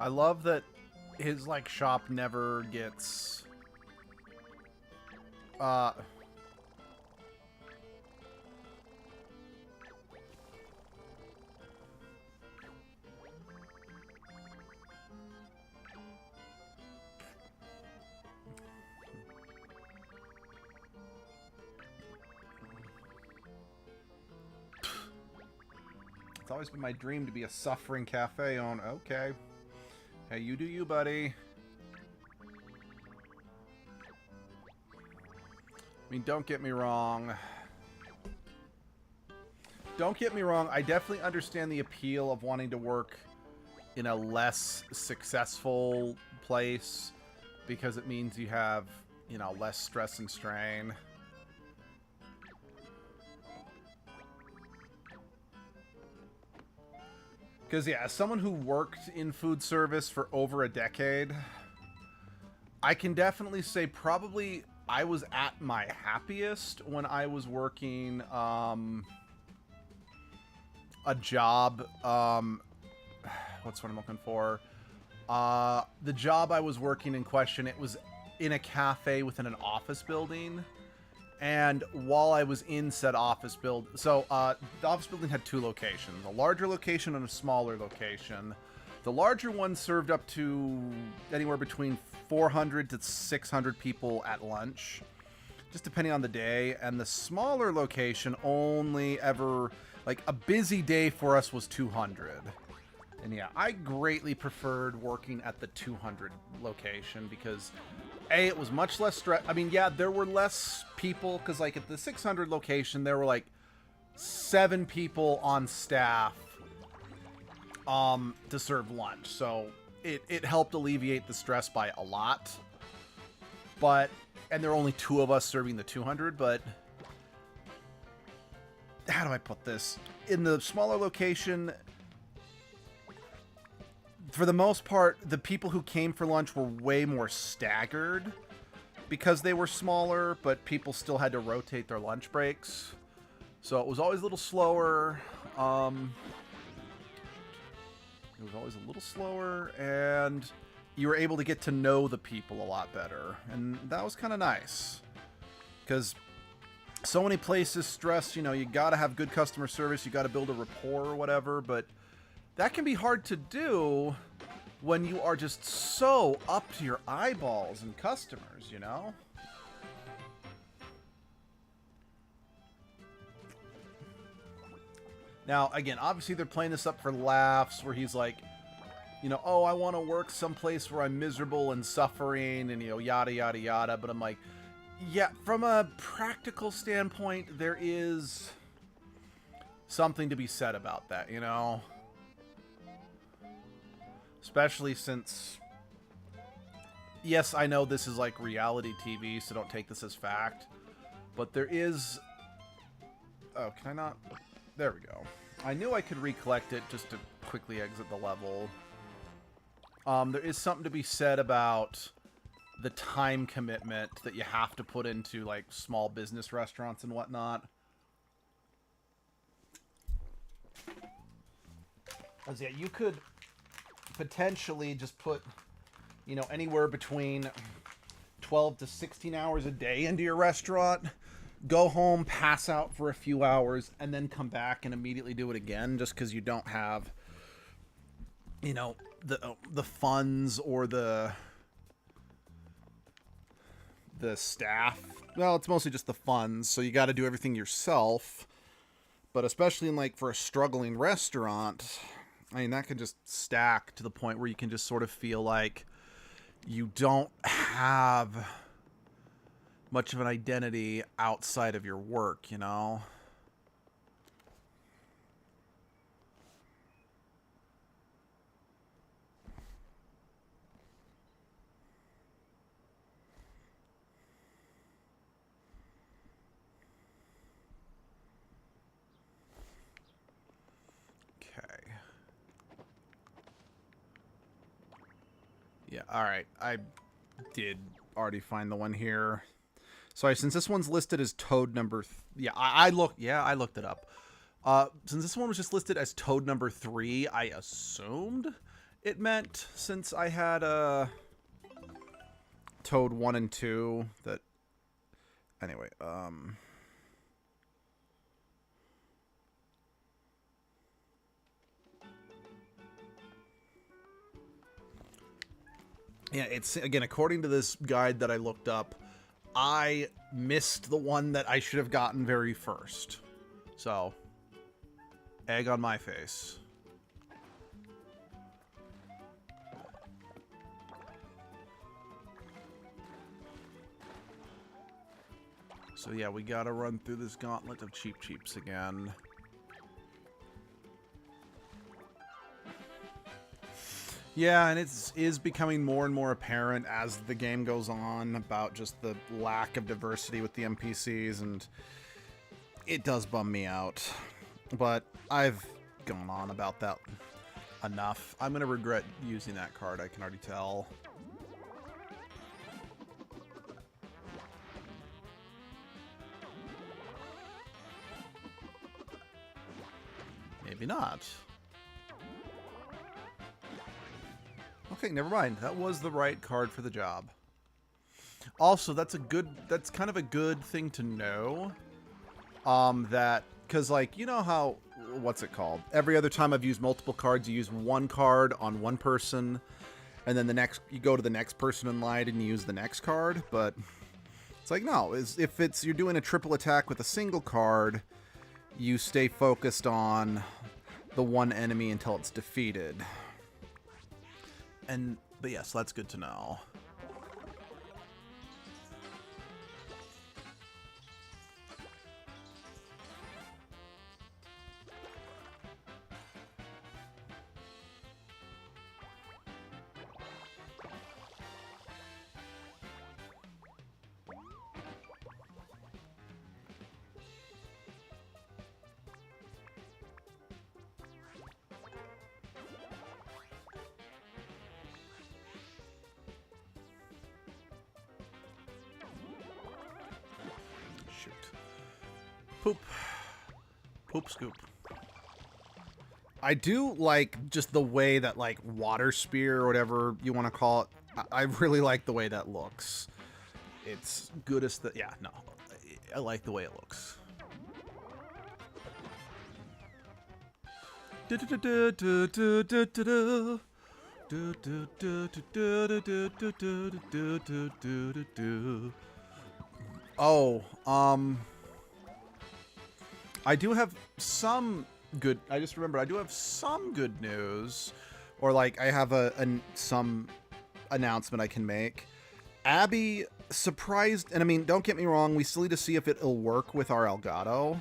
I love that his, like, shop never gets... It's always been my dream to be a suffering cafe owner. Okay. Hey, you do you, buddy. I mean, don't get me wrong. Don't get me wrong. I definitely understand the appeal of wanting to work in a less successful place because it means you have, you know, less stress and strain. Because, yeah, as someone who worked in food service for over a decade, I can definitely say probably I was at my happiest when I was working a job. What's what I'm looking for? The job I was working in question, it was in a cafe within an office building. And while I was in said office build, so the office building had two locations, a larger location and a smaller location. The larger one served up to anywhere between 400 to 600 people at lunch, just depending on the day. And the smaller location only ever, like, a busy day for us was 200. And yeah, I greatly preferred working at the 200 location because A, it was much less stress. I mean, yeah, there were less people because, like, at the 600 location, there were, like, 7 people on staff to serve lunch. So it helped alleviate the stress by a lot. But, and there were only 2 of us serving the 200, but how do I put this? In the smaller location, for the most part, the people who came for lunch were way more staggered because they were smaller, but people still had to rotate their lunch breaks. So it was always a little slower. It was always a little slower, and you were able to get to know the people a lot better. And that was kind of nice. Because so many places stress, you know, you got to have good customer service, you got to build a rapport or whatever, but that can be hard to do when you are just so up to your eyeballs in customers, you know? Now, again, obviously they're playing this up for laughs, where he's like, you know, oh, I want to work someplace where I'm miserable and suffering and, you know, yada, yada, yada. But I'm like, yeah, from a practical standpoint, there is something to be said about that, you know? Especially since, yes, I know this is like reality TV, so don't take this as fact. But there is... Oh, can I not? There we go. I knew I could recollect it just to quickly exit the level. There is something to be said about the time commitment that you have to put into, like, small business restaurants and whatnot. As yeah, you could potentially just put, you know, anywhere between 12 to 16 hours a day into your restaurant, go home, pass out for a few hours, and then come back and immediately do it again, just because you don't have, you know, the funds or the staff. Well, it's mostly just the funds, so you got to do everything yourself. But especially in, like, for a struggling restaurant, I mean, that can just stack to the point where you can just sort of feel like you don't have much of an identity outside of your work, you know? Okay. Yeah, alright. I did already find the one here. Sorry, since this one's listed as toad number... I looked it up. Since this one was just listed as toad number 3, I assumed It meant since I had Toad 1 and 2 that anyway, yeah, it's again according to this guide that I looked up, I missed the one that I should have gotten very first. So, egg on my face. So yeah, we gotta run through this gauntlet of Cheep Cheeps again. Yeah, and it is becoming more and more apparent as the game goes on about just the lack of diversity with the NPCs, and it does bum me out. But I've gone on about that enough. I'm gonna regret using that card, I can already tell. Maybe not. Okay, never mind. That was the right card for the job. Also, that's kind of a good thing to know. Because like, you know how, what's it called? Every other time I've used multiple cards, you use one card on one person, and then you go to the next person in line and you use the next card. But it's like, no, if you're doing a triple attack with a single card, you stay focused on the one enemy until it's defeated. But yes, that's good to know. Shoot. Poop. Poop scoop. I do like just the way that, like, water spear or whatever you want to call it. I really like the way that looks. It's good as the... Yeah, no. I like the way it looks. Oh, I do have some good... I just remembered I do have some good news. Or, like, I have some announcement I can make. Abby surprised... And, I mean, don't get me wrong. We still need to see if it'll work with our Elgato.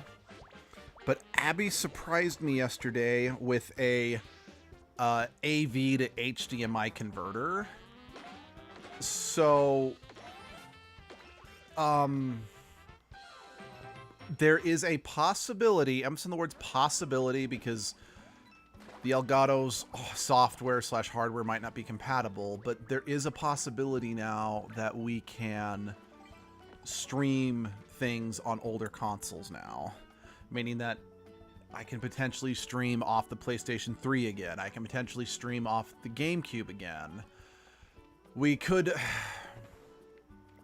But Abby surprised me yesterday with a AV to HDMI converter. So... there is a possibility, I'm saying the words possibility because the Elgato's software/hardware might not be compatible, but there is a possibility now that we can stream things on older consoles now. Meaning that I can potentially stream off the PlayStation 3 again. I can potentially stream off the GameCube again. We could...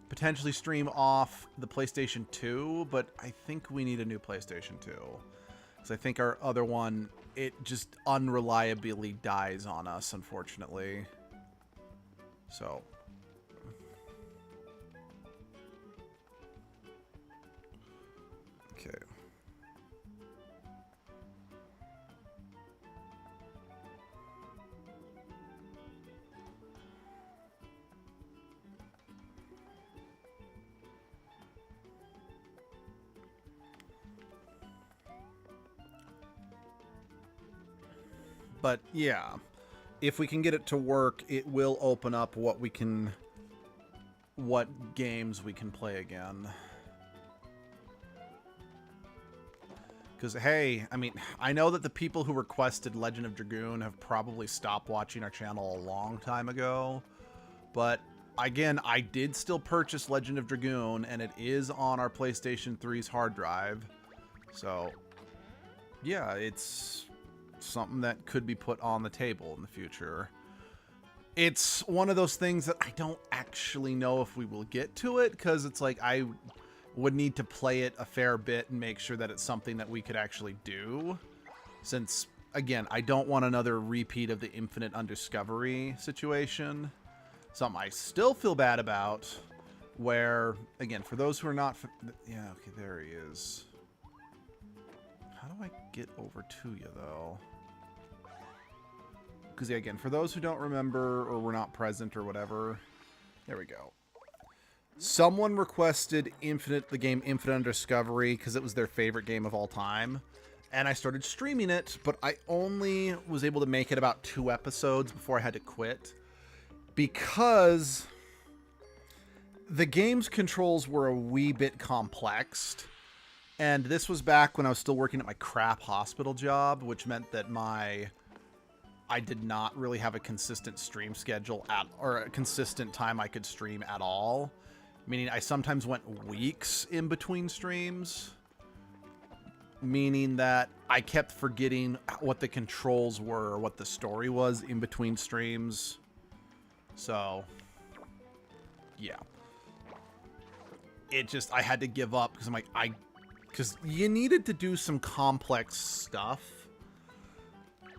potentially stream off the PlayStation 2, but I think we need a new PlayStation 2. Because I think our other one, it just unreliably dies on us, unfortunately. So. Okay. But yeah, if we can get it to work, it will open up what games we can play again. Because, hey, I mean, I know that the people who requested Legend of Dragoon have probably stopped watching our channel a long time ago. But, again, I did still purchase Legend of Dragoon, and it is on our PlayStation 3's hard drive. So, yeah, it's... something that could be put on the table in the future. It's one of those things that I don't actually know if we will get to it, because it's like I would need to play it a fair bit and make sure that it's something that we could actually do. Since, again, I don't want another repeat of the Infinite Undiscovery situation. Something I still feel bad about, where, again, for those who are not... Yeah, okay, there he is. How do I get over to you, though? Because, yeah, again, for those who don't remember or were not present or whatever, there we go. Someone requested the game Infinite Undiscovery because it was their favorite game of all time. And I started streaming it, but I only was able to make it about 2 episodes before I had to quit. Because the game's controls were a wee bit complex. And this was back when I was still working at my crap hospital job, which meant that I did not really have a consistent stream schedule or a consistent time I could stream at all. Meaning I sometimes went weeks in between streams. Meaning that I kept forgetting what the controls were or what the story was in between streams. So, yeah. I had to give up because I'm like, because you needed to do some complex stuff.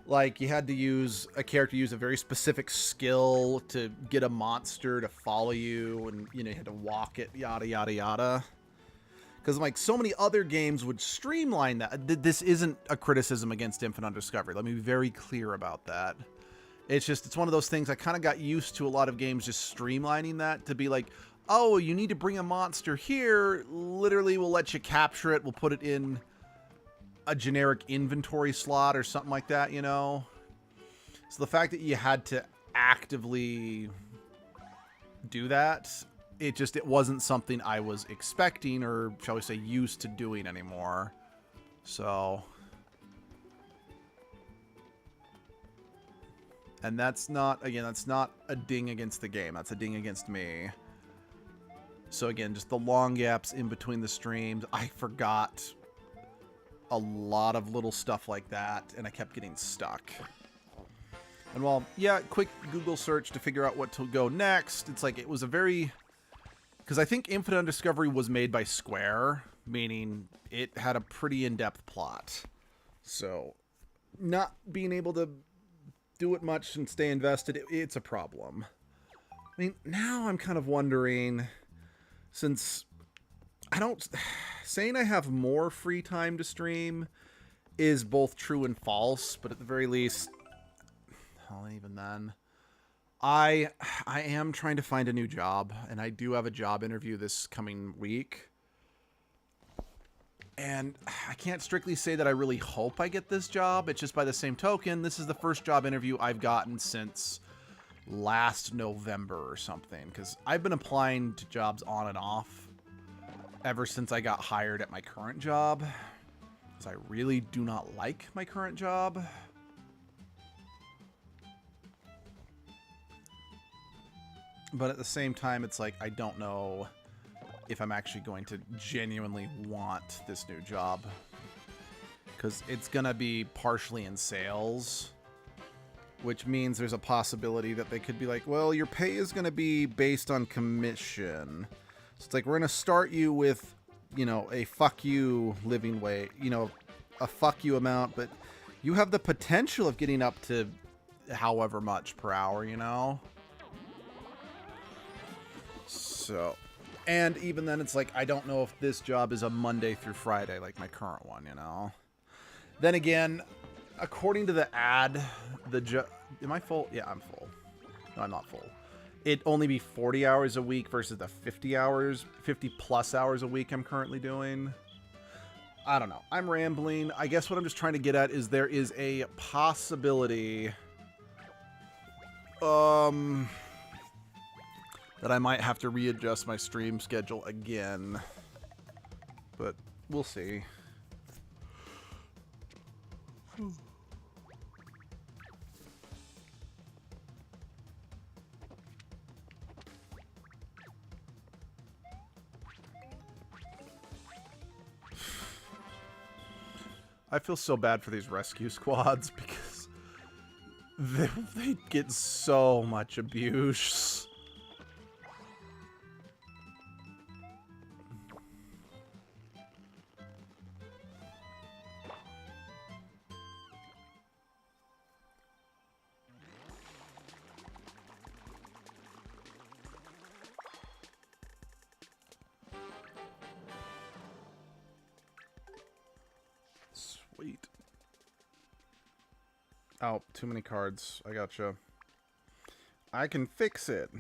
Like, you had to use a very specific skill to get a monster to follow you, and, you know, you had to walk it, yada, yada, yada. Because, like, so many other games would streamline that. This isn't a criticism against Infinite Undiscovery. Let me be very clear about that. It's one of those things I kind of got used to a lot of games just streamlining that to be like, oh, you need to bring a monster here. Literally, we'll let you capture it. We'll put it in a generic inventory slot or something like that, you know? So the fact that you had to actively do that, it wasn't something I was expecting or, shall we say, used to doing anymore. So... And that's not a ding against the game. That's a ding against me. So again, just the long gaps in between the streams. I forgot a lot of little stuff like that, and I kept getting stuck. And while, yeah, quick Google search to figure out what to go next, it's like it was a very... Because I think Infinite Undiscovery was made by Square, meaning it had a pretty in-depth plot. So, not being able to do it much and stay invested, it's a problem. I mean, now I'm kind of wondering, since saying I have more free time to stream is both true and false, but at the very least, well, even then, I am trying to find a new job, and I do have a job interview this coming week. And I can't strictly say that I really hope I get this job. It's just by the same token, this is the first job interview I've gotten since last November or something. Because I've been applying to jobs on and off ever since I got hired at my current job. Because I really do not like my current job. But at the same time, it's like, I don't know if I'm actually going to genuinely want this new job. Because it's going to be partially in sales. Which means there's a possibility that they could be like, well, your pay is going to be based on commission. So it's like, we're going to start you with, you know, a fuck you living wage, you know, a fuck you amount, but you have the potential of getting up to however much per hour, you know? So, and even then it's like, I don't know if this job is a Monday through Friday like my current one, you know? Then again, according to the ad, am I full? Yeah, I'm full. No, I'm not full. It'd only be 40 hours a week versus the 50 plus hours a week I'm currently doing. I don't know. I'm rambling. I guess what I'm just trying to get at is there is a possibility that I might have to readjust my stream schedule again. But we'll see. I feel so bad for these rescue squads because They get so much abuse. Sweet. Oh, too many cards. I gotcha. I can fix it.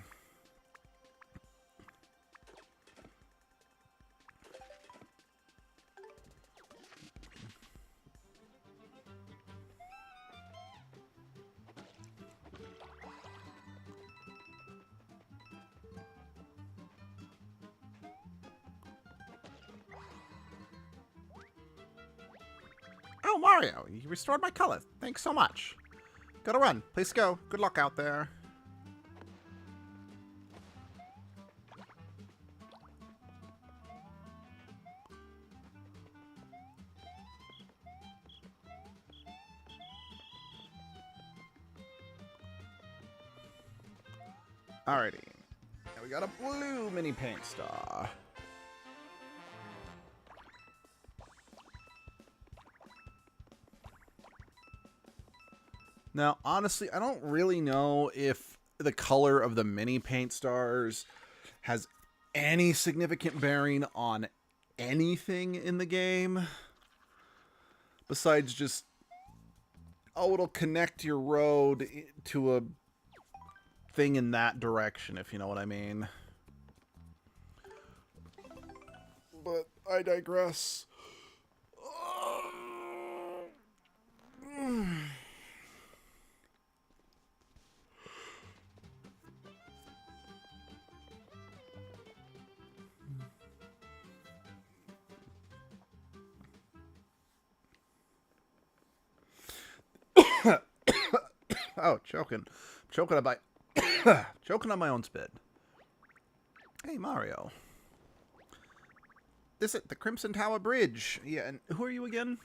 Oh, Mario, you restored my color. Thanks so much. Gotta run. Please go. Good luck out there. Alrighty. Now we got a blue mini paint star. Now, honestly, I don't really know if the color of the mini paint stars has any significant bearing on anything in the game. Besides just, oh, it'll connect your road to a thing in that direction, if you know what I mean. But I digress. Oh, choking on my choking on my own spit. Hey, Mario. This is the Crimson Tower Bridge. Yeah, and who are you again?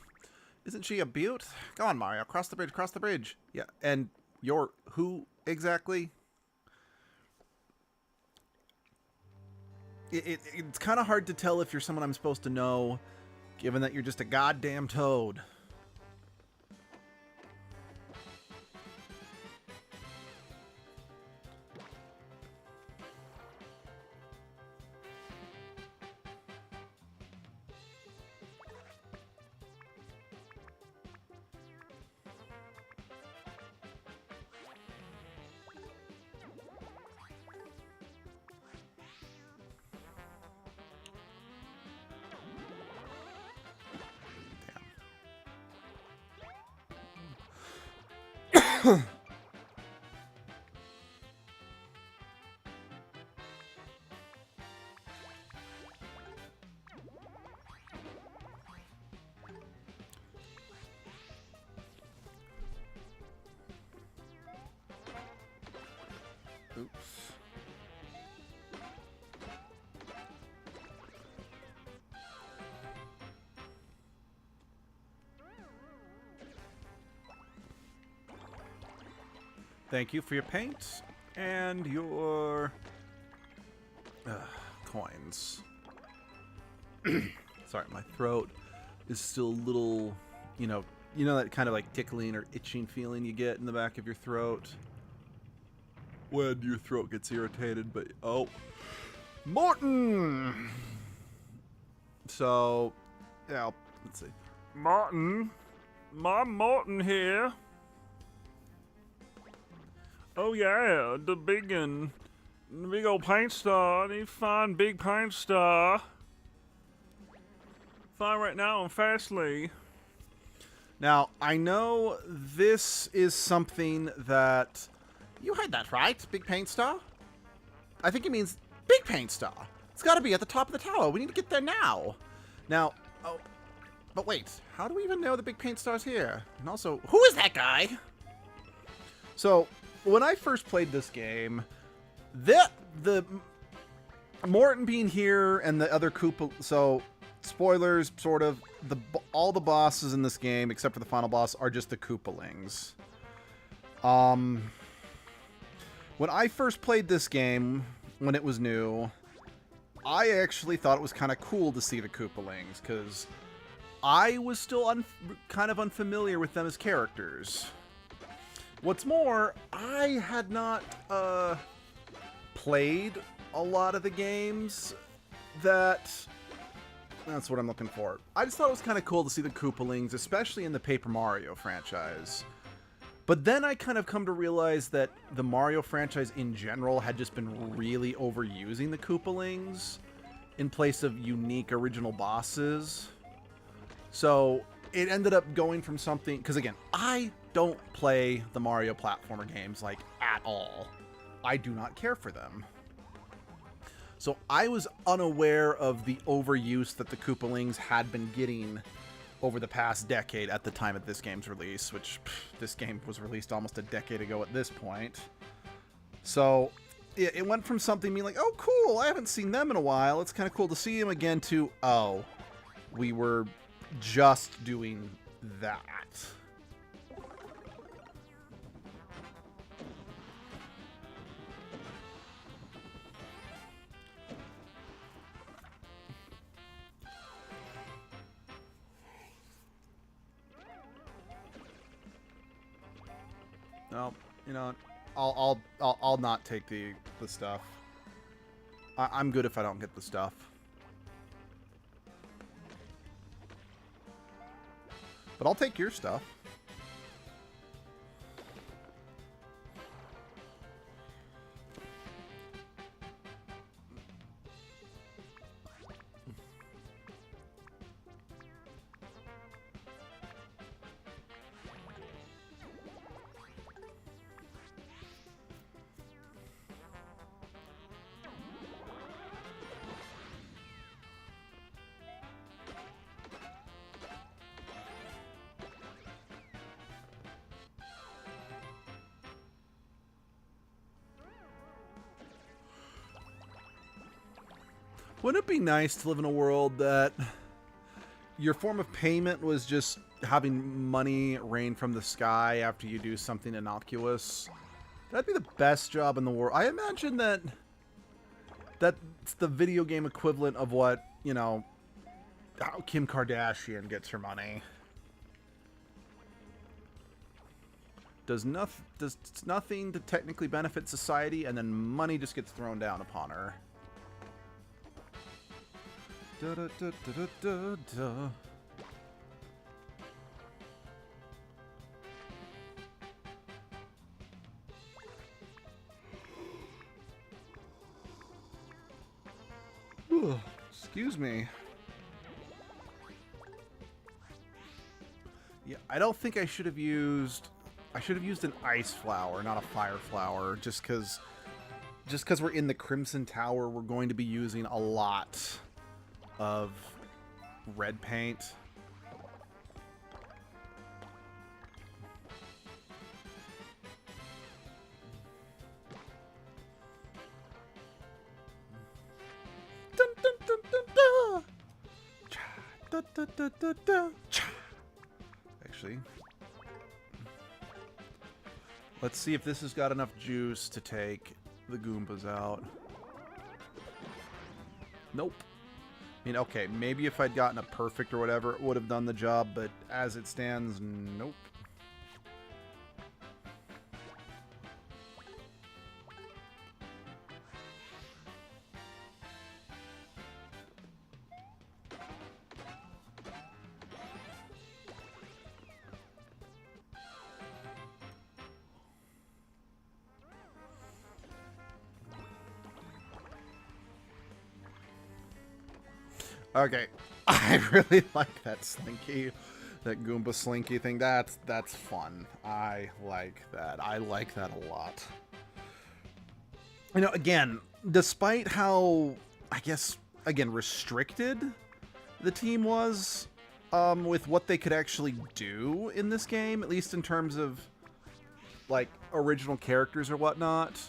Isn't she a beaut? Go on, Mario. Cross the bridge. Cross the bridge. Yeah, and you're who exactly? It's kind of hard to tell if you're someone I'm supposed to know, given that you're just a goddamn toad. Oops. Thank you for your paint and your coins. Sorry, my throat is still a little, you know that kind of like tickling or itching feeling you get in the back of your throat when your throat gets irritated. But oh, Morton. So, yeah, let's see. Martin, Morton here. Oh yeah, the big one. The big old paint star. The fine big paint star. Fine right now on Fastly. Now, I know this is something that... You heard that right, Big Paint Star? I think it means Big Paint Star. It's gotta be at the top of the tower. We need to get there now. Now, Oh, but wait. How do we even know the Big Paint Star's here? And also, who is that guy? so when I first played this game, the Morton being here and the other Koopa... So, spoilers, sort of. All the bosses in this game, except for the final boss, are just the Koopalings. When I first played this game, when it was new, I actually thought it was kind of cool to see the Koopalings, because I was still kind of unfamiliar with them as characters. What's more, I had not played a lot of the games that's what I'm looking for. I just thought it was kind of cool to see the Koopalings, especially in the Paper Mario franchise. But then I kind of come to realize that the Mario franchise in general had just been really overusing the Koopalings in place of unique original bosses. So it ended up going from something... Because again, I don't play the Mario platformer games, like, at all. I do not care for them. So I was unaware of the overuse that the Koopalings had been getting over the past decade at the time of this game's release, which this game was released almost a decade ago at this point. So it went from something being like, oh, cool, I haven't seen them in a while. It's kind of cool to see them again to, oh, we were just doing that. No, you know, I'll not take the stuff. I'm good if I don't get the stuff. But I'll take your stuff. Wouldn't it be nice to live in a world that your form of payment was just having money rain from the sky after you do something innocuous? That'd be the best job in the world. I imagine that's the video game equivalent of what, you know, how Kim Kardashian gets her money. Does nothing to technically benefit society, and then money just gets thrown down upon her. Da, da, da, da, da, da. Ooh, excuse me. Yeah, I don't think I should have used... I should have used an ice flower, not a fire flower, just because we're in the Crimson Tower, we're going to be using a lot of red paint. Dun, dun, dun, dun, dun. Cha, da, da, da, da, da. Cha. Actually, let's see if this has got enough juice to take the Goombas out. Nope. I mean, okay, maybe if I'd gotten a perfect or whatever, it would have done the job, but as it stands, nope. Okay, I really like that Slinky, that Goomba Slinky thing. That's fun. I like that. I like that a lot. You know, again, despite how, I guess, again, restricted the team was with what they could actually do in this game, at least in terms of, like, original characters or whatnot,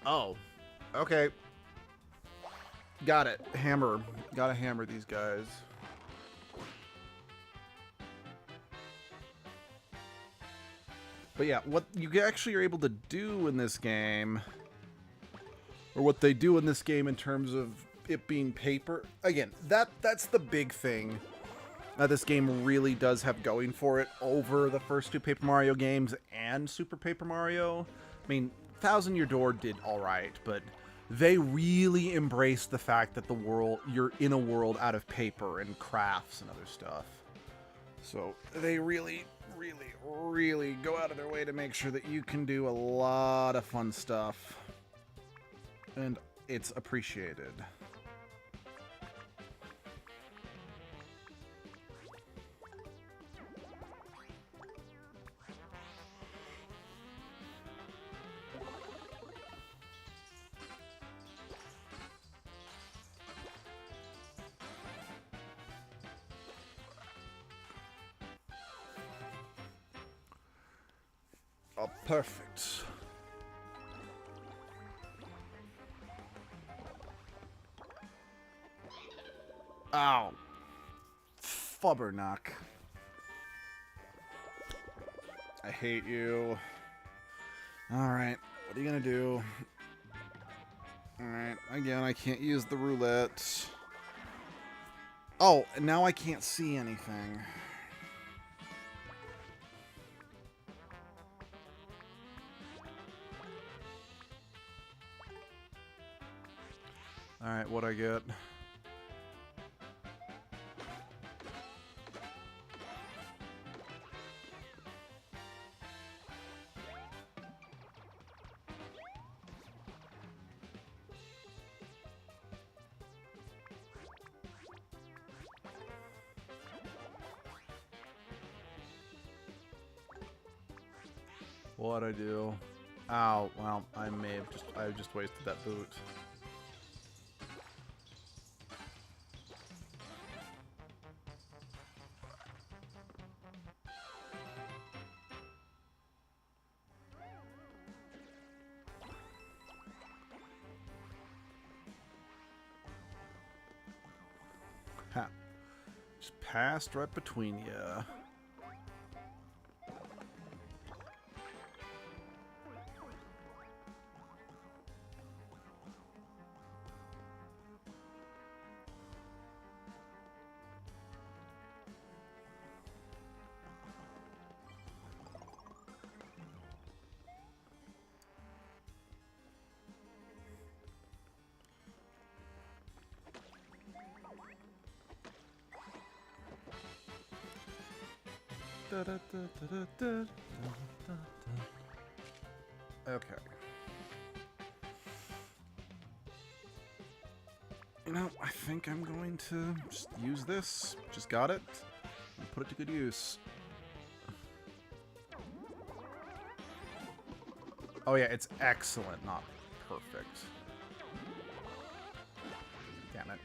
Oh, okay. Got it. Hammer. Gotta hammer these guys. But yeah, what you actually are able to do in this game, or what they do in this game in terms of it being paper, again, that's the big thing that this game really does have going for it over the first two Paper Mario games and Super Paper Mario. I mean, Thousand Year Door did alright, but they really embraced the fact that you're in a world out of paper and crafts and other stuff. So they really, really, really go out of their way to make sure that you can do a lot of fun stuff. And it's appreciated. Oh, perfect. Ow. Fubbernuck. I hate you. Alright, what are you gonna do? Alright, again, I can't use the roulette. Oh, and now I can't see anything. Alright, what'd I get? What'd I do? Ow, well, I just wasted that boot. Ha. Just passed right between you. Okay. You know, I think I'm going to just use this. Just got it. And put it to good use. Oh yeah, it's excellent, not perfect. Damn it.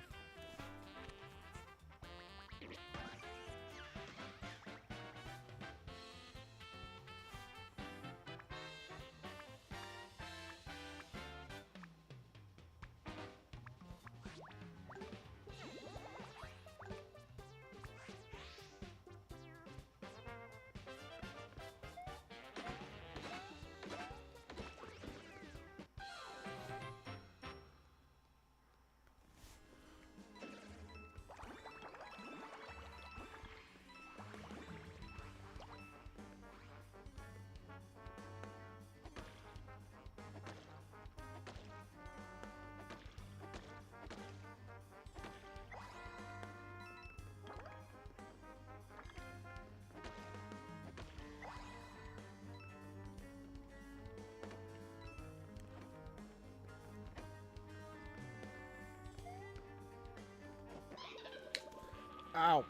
Ow.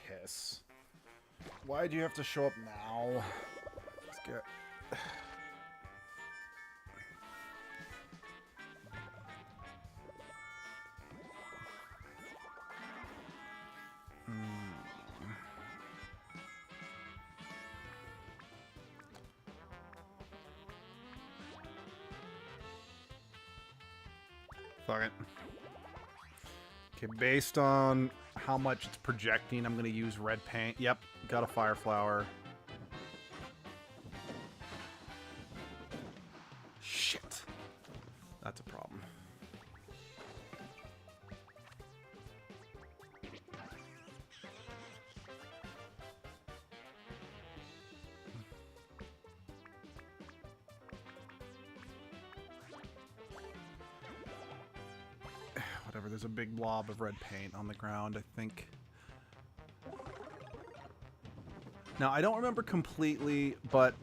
Piss. Why'd you have to show up now? Let's get... Fuck it. Okay, based on how much it's projecting, I'm going to use red paint. Yep, got a fire flower. That's a problem. Whatever, there's a big blob of red paint on the ground, I think. Now, I don't remember completely, but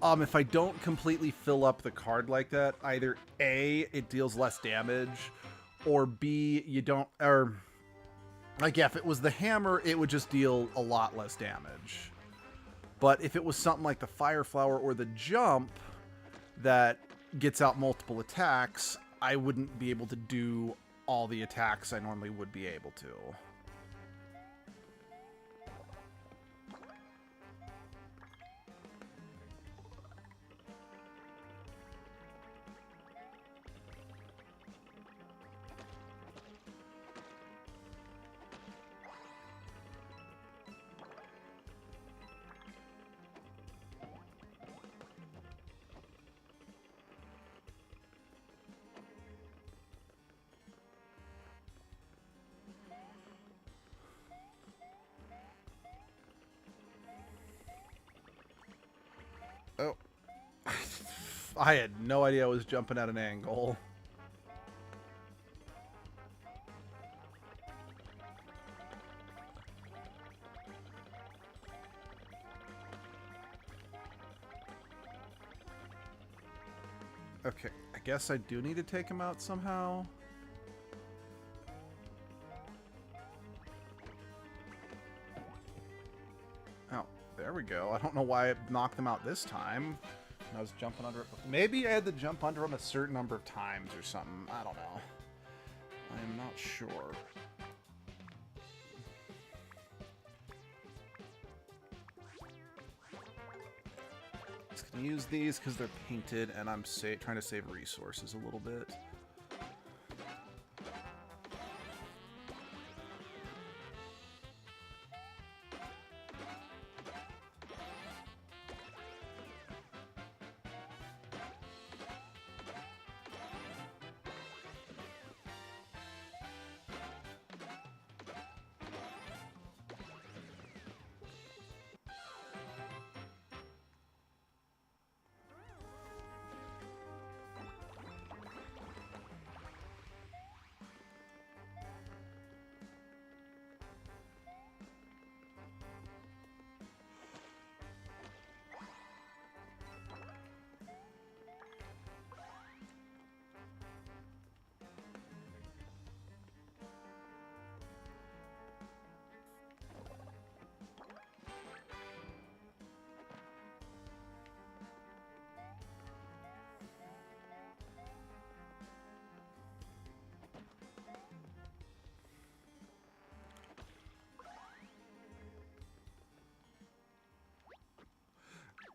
if I don't completely fill up the card like that, either A, it deals less damage, or B, you don't, or, like, yeah, if it was the hammer, it would just deal a lot less damage. But if it was something like the Fire Flower or the Jump that gets out multiple attacks, I wouldn't be able to do all the attacks I normally would be able to. Oh. I had no idea I was jumping at an angle. Okay, I guess I do need to take him out somehow. Oh, there we go. I don't know why I knocked them out this time. I was jumping under it. Maybe I had to jump under him a certain number of times or something. I don't know. I am not sure. Just gonna use these because they're painted, and I'm trying to save resources a little bit.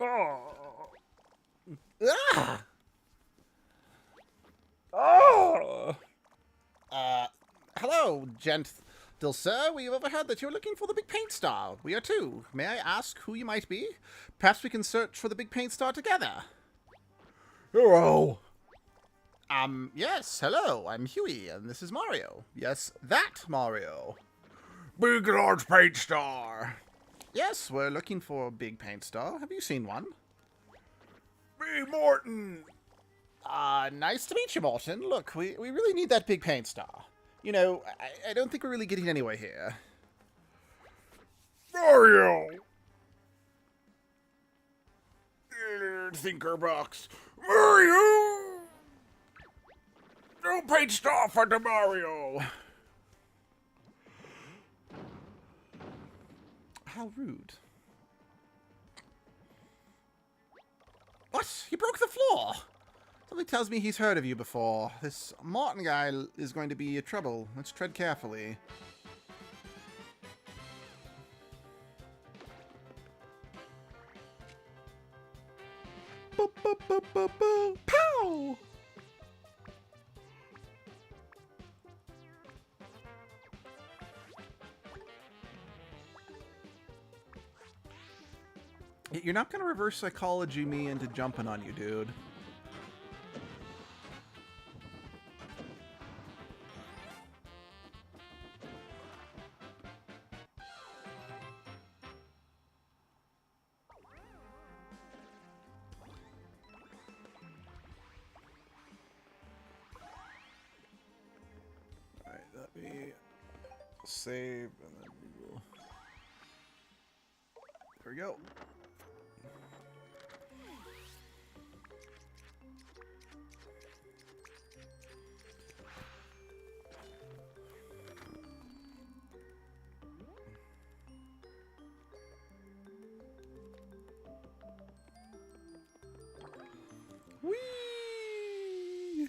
Oh. Ah! Oh. Hello, gentle sir. We've overheard that you're looking for the big paint star. We are too. May I ask who you might be? Perhaps we can search for the big paint star together. Hello. Yes, hello. I'm Huey, and this is Mario. Yes, that Mario. Big large paint star. Yes, we're looking for a big paint star. Have you seen one? Me, Morton. Nice to meet you, Morton. Look, we really need that big paint star. You know, I don't think we're really getting anywhere here. Mario. Thinker box. Mario. No paint star for the Mario. How rude. What? He broke the floor! Something tells me he's heard of you before. This Martin guy is going to be a trouble. Let's tread carefully. Boop, boop, boop, boop, boop. Pow! You're not going to reverse psychology me into jumping on you, dude. let me save, and then we will... There we go. Whee!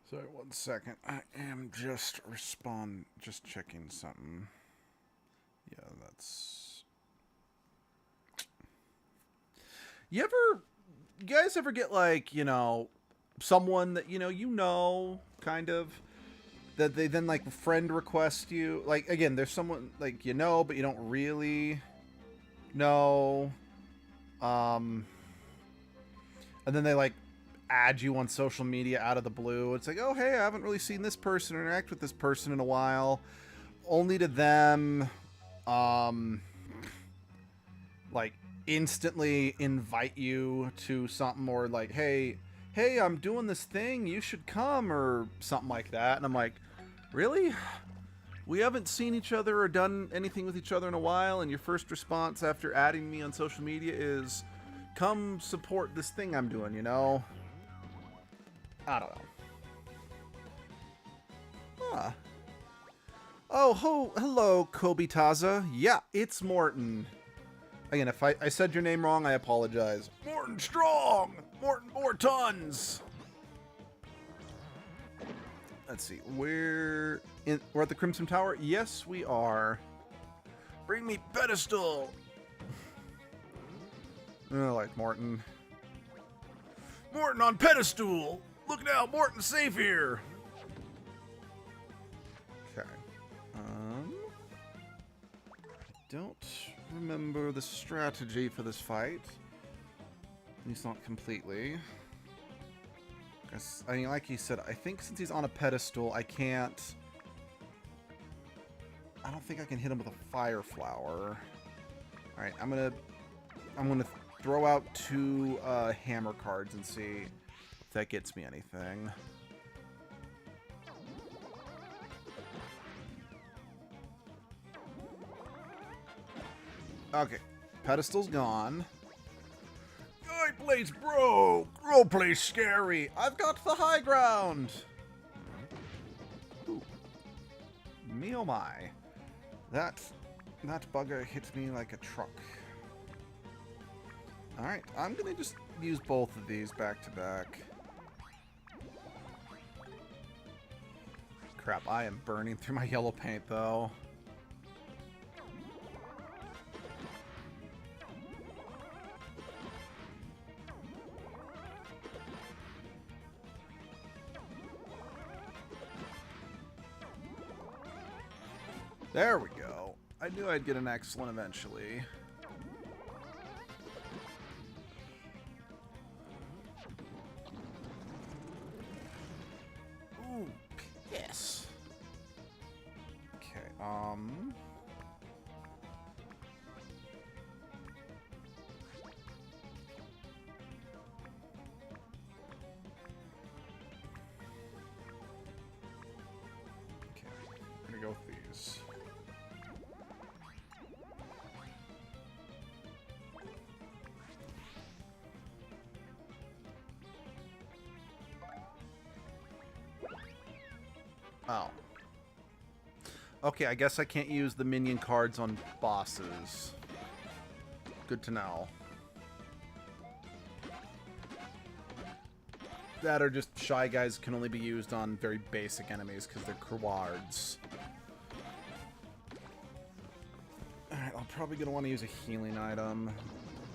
Sorry, 1 second. I am just checking something. Yeah, that's... You guys ever get, like, you know, someone that, you know, kind of, that they then, like, friend request you? Like, again, there's someone, like, you know, but you don't really know. And then they, like, add you on social media out of the blue. It's like, oh, hey, I haven't really seen this person or interact with this person in a while. Only to them, like, instantly invite you to something, or like, hey, I'm doing this thing, you should come, or something like that. And I'm like, really? We haven't seen each other or done anything with each other in a while, and your first response after adding me on social media is, come support this thing I'm doing, you know? I don't know. Huh. Oh, hello, Kobitaza. Yeah, it's Morton. Again, if I said your name wrong, I apologize. Morton Strong! Morton Mortons! Let's see, we're at the Crimson Tower? Yes, we are. Bring me pedestal! I like Morton. Morton on pedestal! Look now, Morton's safe here! Okay. I don't remember the strategy for this fight. At least not completely. I mean, like he said, I think since he's on a pedestal, I don't think I can hit him with a fire flower. Alright, I'm gonna throw out 2 hammer cards and see if that gets me anything. Okay, pedestal's gone. I plays broke. Roleplay's scary. I've got the high ground. Ooh. Me oh my. That bugger hit me like a truck. Alright, I'm gonna just use both of these back to back. Crap, I am burning through my yellow paint though. There we go. I knew I'd get an excellent eventually. Ooh, piss. Okay, Okay, I'm gonna go with these. Oh. Okay, I guess I can't use the minion cards on bosses. Good to know. That or just Shy Guys can only be used on very basic enemies because they're Crowards. Alright, I'm probably going to want to use a healing item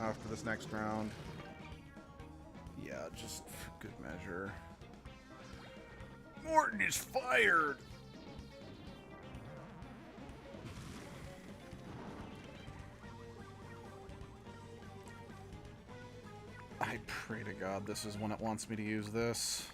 after this next round. Yeah, just for good measure. Morton is fired! I pray to God this is when it wants me to use this.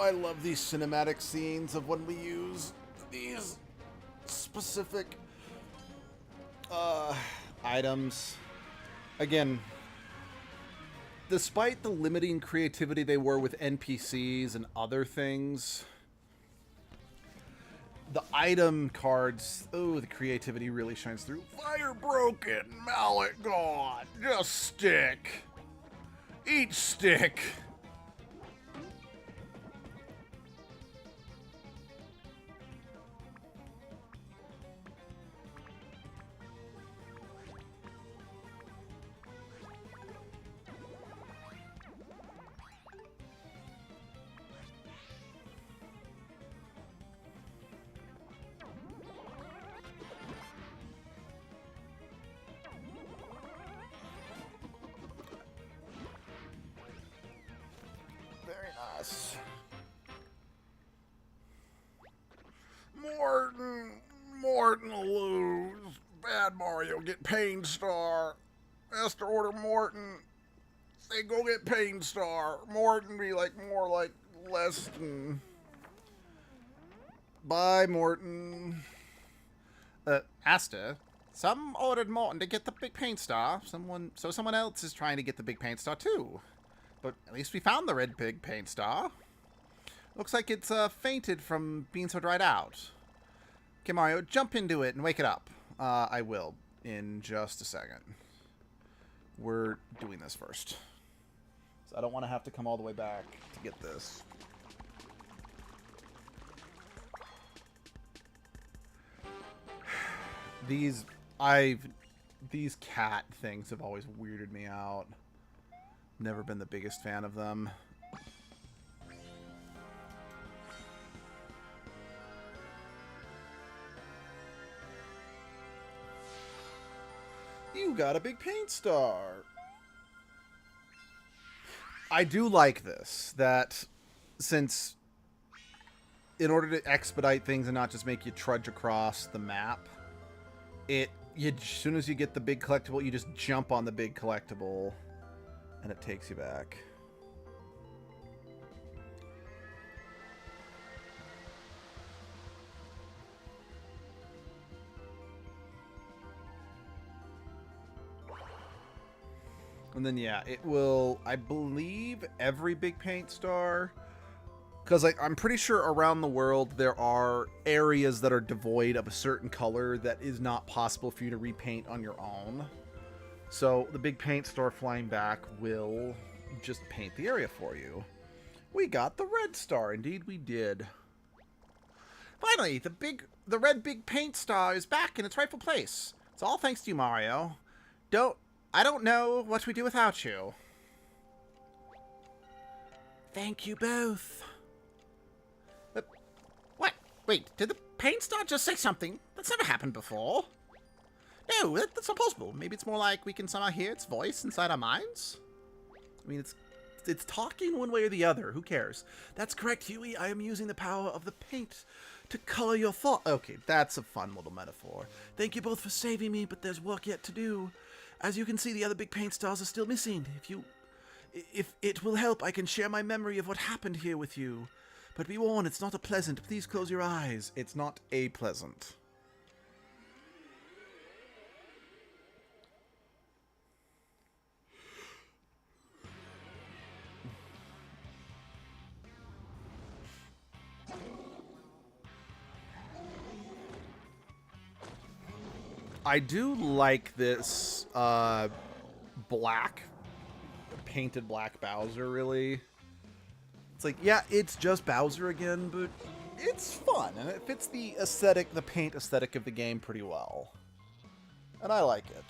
I love these cinematic scenes of when we use these specific items. Again, despite the limiting creativity they were with NPCs and other things, the item cards, oh, the creativity really shines through. Fire broken, mallet gone, just stick. Each stick. Very nice. Morton will lose. Bad Mario get Pain Star. Master Order Morton. They go get Pain Star. Morton be like more like less than. Bye, Morton. Asta, some ordered Morton to get the big Pain Star. Someone else is trying to get the big Pain Star too. But at least we found the red big Pain Star. Looks like it's fainted from being so dried out. Okay, Mario, jump into it and wake it up. I will in just a second. We're doing this first. So I don't want to have to come all the way back to get this. These cat things have always weirded me out. Never been the biggest fan of them. You got a big paint star. I do like this, that since in order to expedite things and not just make you trudge across the map, as soon as you get the big collectible, you just jump on the big collectible and it takes you back. And then, yeah, it will, I believe, every big paint star. Because I'm pretty sure around the world there are areas that are devoid of a certain color that is not possible for you to repaint on your own. So the big paint star flying back will just paint the area for you. We got the red star. Indeed, we did. Finally, the red big paint star is back in its rightful place. It's all thanks to you, Mario. I don't know what we do without you. Thank you both. What? Wait, did the paint star just say something? That's never happened before. No, that's not possible. Maybe it's more like we can somehow hear its voice inside our minds? I mean, it's talking one way or the other. Who cares? That's correct, Huey. I am using the power of the paint to color your thought. Okay, that's a fun little metaphor. Thank you both for saving me, but there's work yet to do. As you can see, the other big paint stars are still missing. If it will help, I can share my memory of what happened here with you. But be warned, it's not a pleasant. Please close your eyes. It's not a pleasant. I do like this painted black Bowser, really. It's like, yeah, it's just Bowser again, but it's fun, and it fits the aesthetic, the paint aesthetic of the game pretty well. And I like it.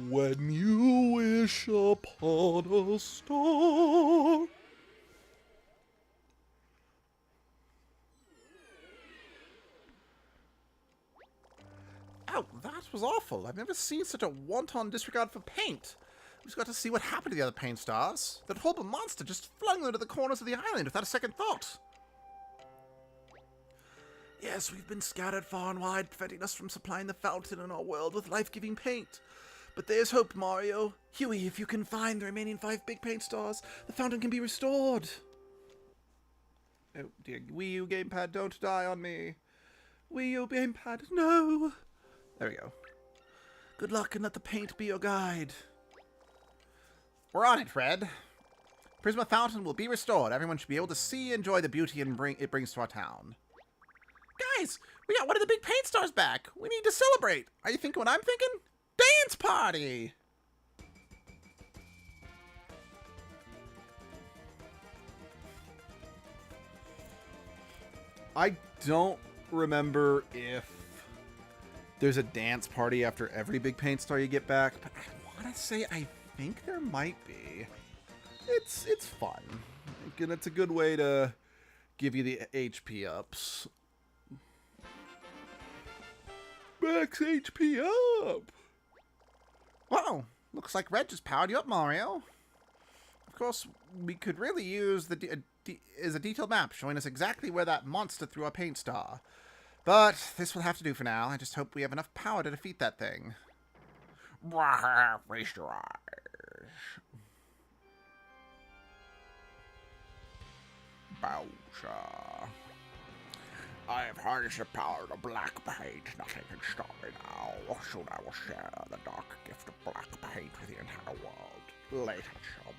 When you wish upon a star. Oh, that was awful. I've never seen such a wanton disregard for paint. We just got to see what happened to the other paint stars. That horrible monster just flung them to the corners of the island without a second thought. Yes, we've been scattered far and wide, preventing us from supplying the fountain in our world with life-giving paint. But there's hope, Mario. Huey, if you can find the remaining 5 big paint stars, the fountain can be restored. Oh dear, Wii U gamepad, don't die on me. Wii U gamepad, no. There we go. Good luck and let the paint be your guide. We're on it, Red. Prisma Fountain will be restored. Everyone should be able to see and enjoy the beauty it brings to our town. Guys, we got one of the big paint stars back. We need to celebrate. Are you thinking what I'm thinking? Dance party! I don't remember if there's a dance party after every big paint star you get back, but I want to say I think there might be. It's fun. And it's a good way to give you the HP ups. Max HP up! Whoa, looks like Red just powered you up, Mario. Of course, we could really use a detailed map showing us exactly where that monster threw a paint star. But this will have to do for now. I just hope we have enough power to defeat that thing. Raise your eyes. Bowser. I have harnessed the power of black paint. Nothing can stop me now. Soon I will share the dark gift of black paint with the entire world. Later, chumps.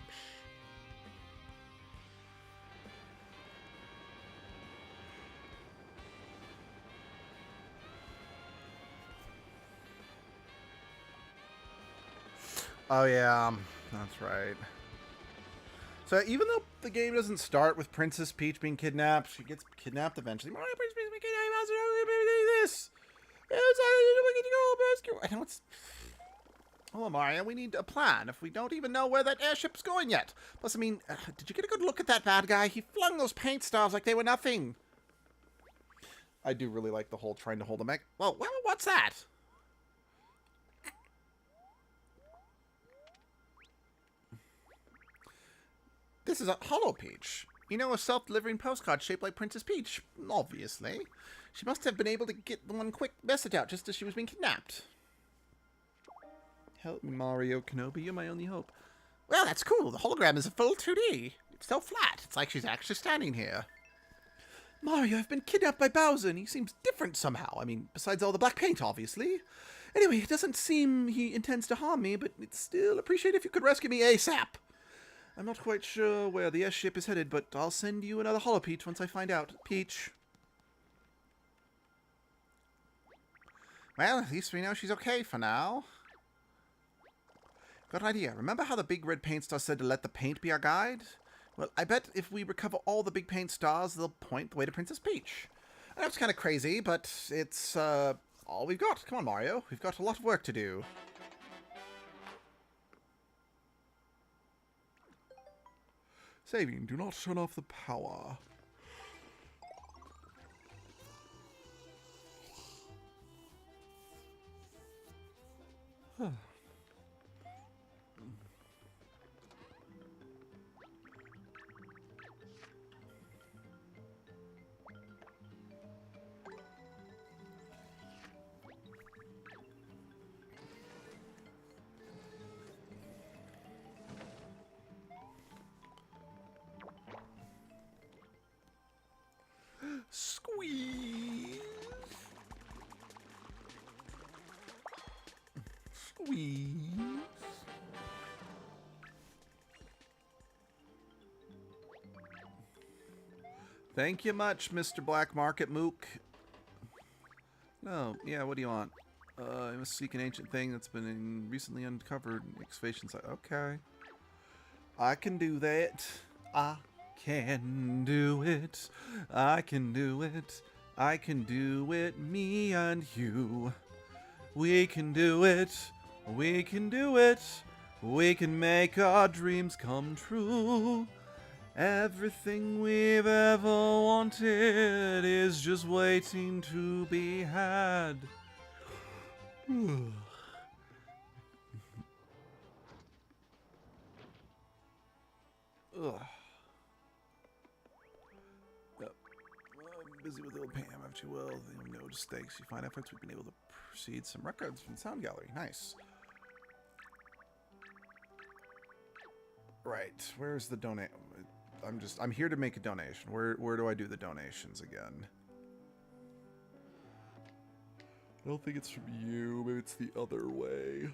Oh yeah, that's right. So even though the game doesn't start with Princess Peach being kidnapped, she gets kidnapped eventually. Mario, Princess Peach being kidnapped. This. I know it's. Oh, Mario, we need a plan if we don't even know where that airship's going yet. Plus, I mean, did you get a good look at that bad guy? He flung those paint stars like they were nothing. I do really like the whole trying to hold him back. Well, what's that? This is a Hollow Peach. You know, a self-delivering postcard shaped like Princess Peach. Obviously. She must have been able to get the one quick message out just as she was being kidnapped. Help me, Mario Kenobi. You're my only hope. Well, that's cool. The hologram is a full 2D. It's so flat. It's like she's actually standing here. Mario, I've been kidnapped by Bowser, and he seems different somehow. I mean, besides all the black paint, obviously. Anyway, it doesn't seem he intends to harm me, but it's still appreciate if you could rescue me ASAP. I'm not quite sure where the airship is headed, but I'll send you another Hollow Peach once I find out. Peach. Well, at least we know she's okay for now. Got an idea. Remember how the big red paint star said to let the paint be our guide? Well, I bet if we recover all the big paint stars, they'll point the way to Princess Peach. I know it's kind of crazy, but it's all we've got. Come on, Mario. We've got a lot of work to do. Saving, do not turn off the power. Squeeze. Squeeze. Thank you much, Mr. Black Market Mook. No, yeah, what do you want? I must seek an ancient thing that's been recently uncovered in excavation site. Okay. I can do that. I can do it. I can do it. I can do it. Me and you. We can do it. We can do it. We can make our dreams come true. Everything we've ever wanted is just waiting to be had. Ugh. Yep. I'm busy with old Pam, if you will. The no mistakes. You find efforts, we've been able to proceed some records from the sound gallery. Nice. Right. Where's the donate? I'm here to make a donation. Where do I do the donations again? I don't think it's from you. Maybe it's the other way.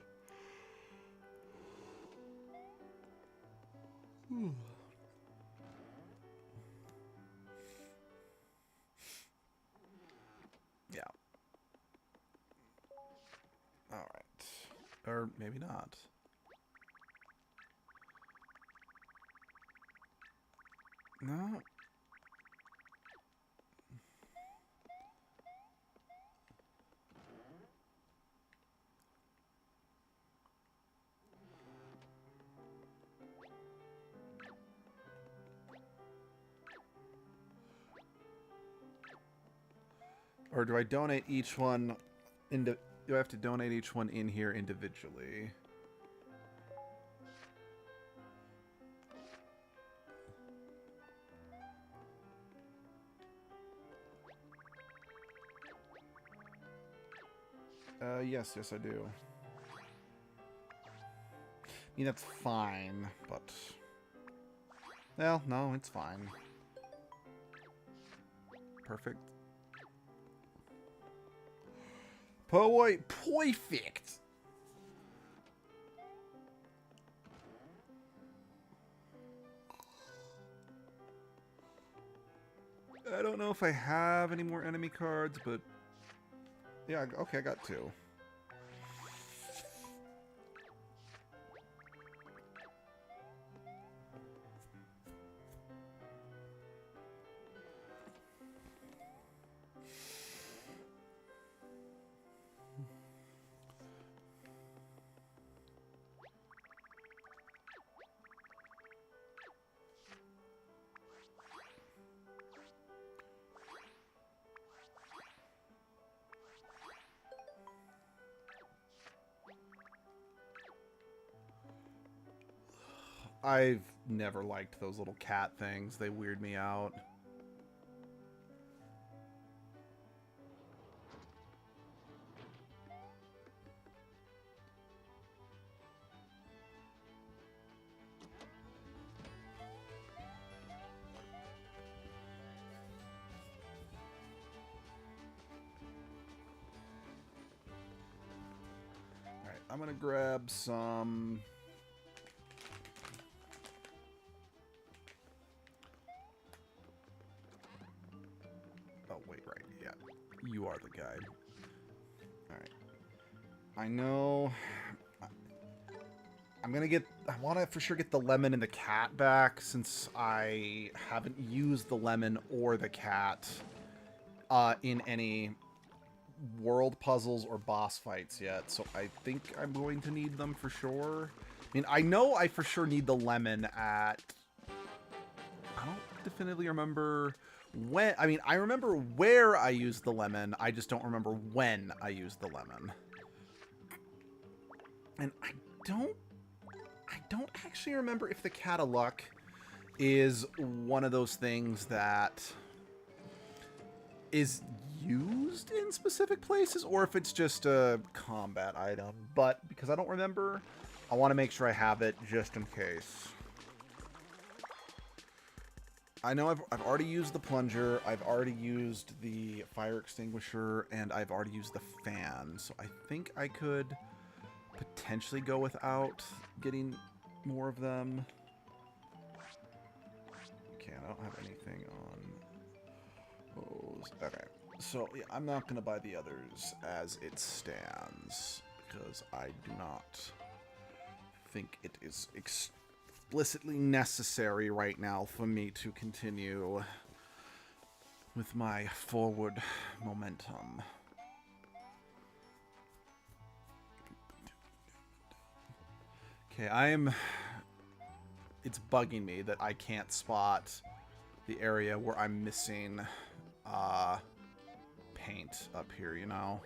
Yeah. All right. Or maybe not. No. Or do I donate each one do I have to donate each one in here individually? Yes, I do. I mean, that's fine, but... Well, no, it's fine. Perfect. Perfect! I don't know if I have any more enemy cards, but... Yeah, okay, I got 2. I've never liked those little cat things. They weird me out. Alright, I'm gonna grab some... Oh, wait, right, yeah. You are the guide. Alright. I know... I'm gonna get... I want to for sure get the lemon and the cat back, since I haven't used the lemon or the cat in any world puzzles or boss fights yet, so I think I'm going to need them for sure. I mean, I know I for sure need the lemon at... I don't definitively remember when... I mean, I remember where I used the lemon, I just don't remember when I used the lemon. And I don't actually remember if the Cat of Luck is one of those things that is used in specific places, or if it's just a combat item. But because I don't remember, I want to make sure I have it just in case. I know I've already used the plunger, I've already used the fire extinguisher, and I've already used the fan. So I think I could potentially go without getting more of them. Okay, I don't have anything on those. Okay, so yeah, I'm not going to buy the others as it stands, because I do not think it is explicitly necessary right now for me to continue with my forward momentum. Okay, it's bugging me that I can't spot the area where I'm missing paint up here, you know?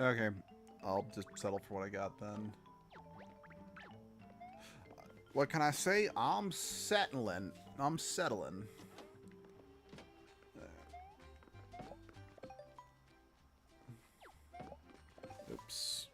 Okay, I'll just settle for what I got then. What can I say? I'm settling. I'm settling. Oops.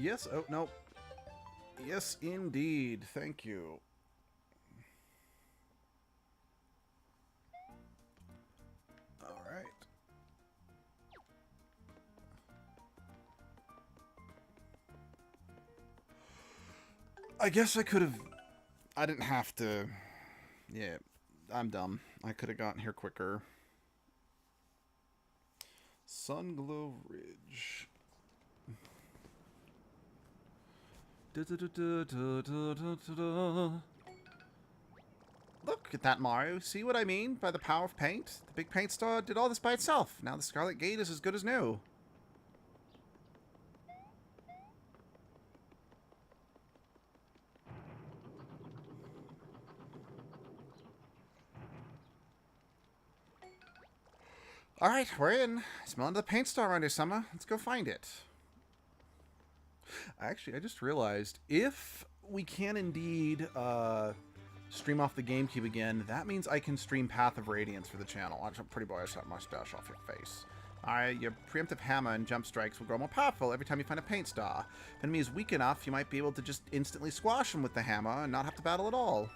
Yes, oh, no. Yes, indeed. Thank you. All right. I guess I could have... I didn't have to... Yeah, I'm dumb. I could have gotten here quicker. Sunglow Ridge. Look at that, Mario. See what I mean by the power of paint? The big paint star did all this by itself. Now the Scarlet Gate is as good as new. Alright, we're in. Smelling the paint star around here, Summer. Let's go find it. Actually, I just realized, if we can indeed stream off the GameCube again, that means I can stream Path of Radiance for the channel. Watch, pretty boy, I shot mustache off your face. Alright, your preemptive hammer and jump strikes will grow more powerful every time you find a paint star. If an enemy is weak enough, you might be able to just instantly squash him with the hammer and not have to battle at all.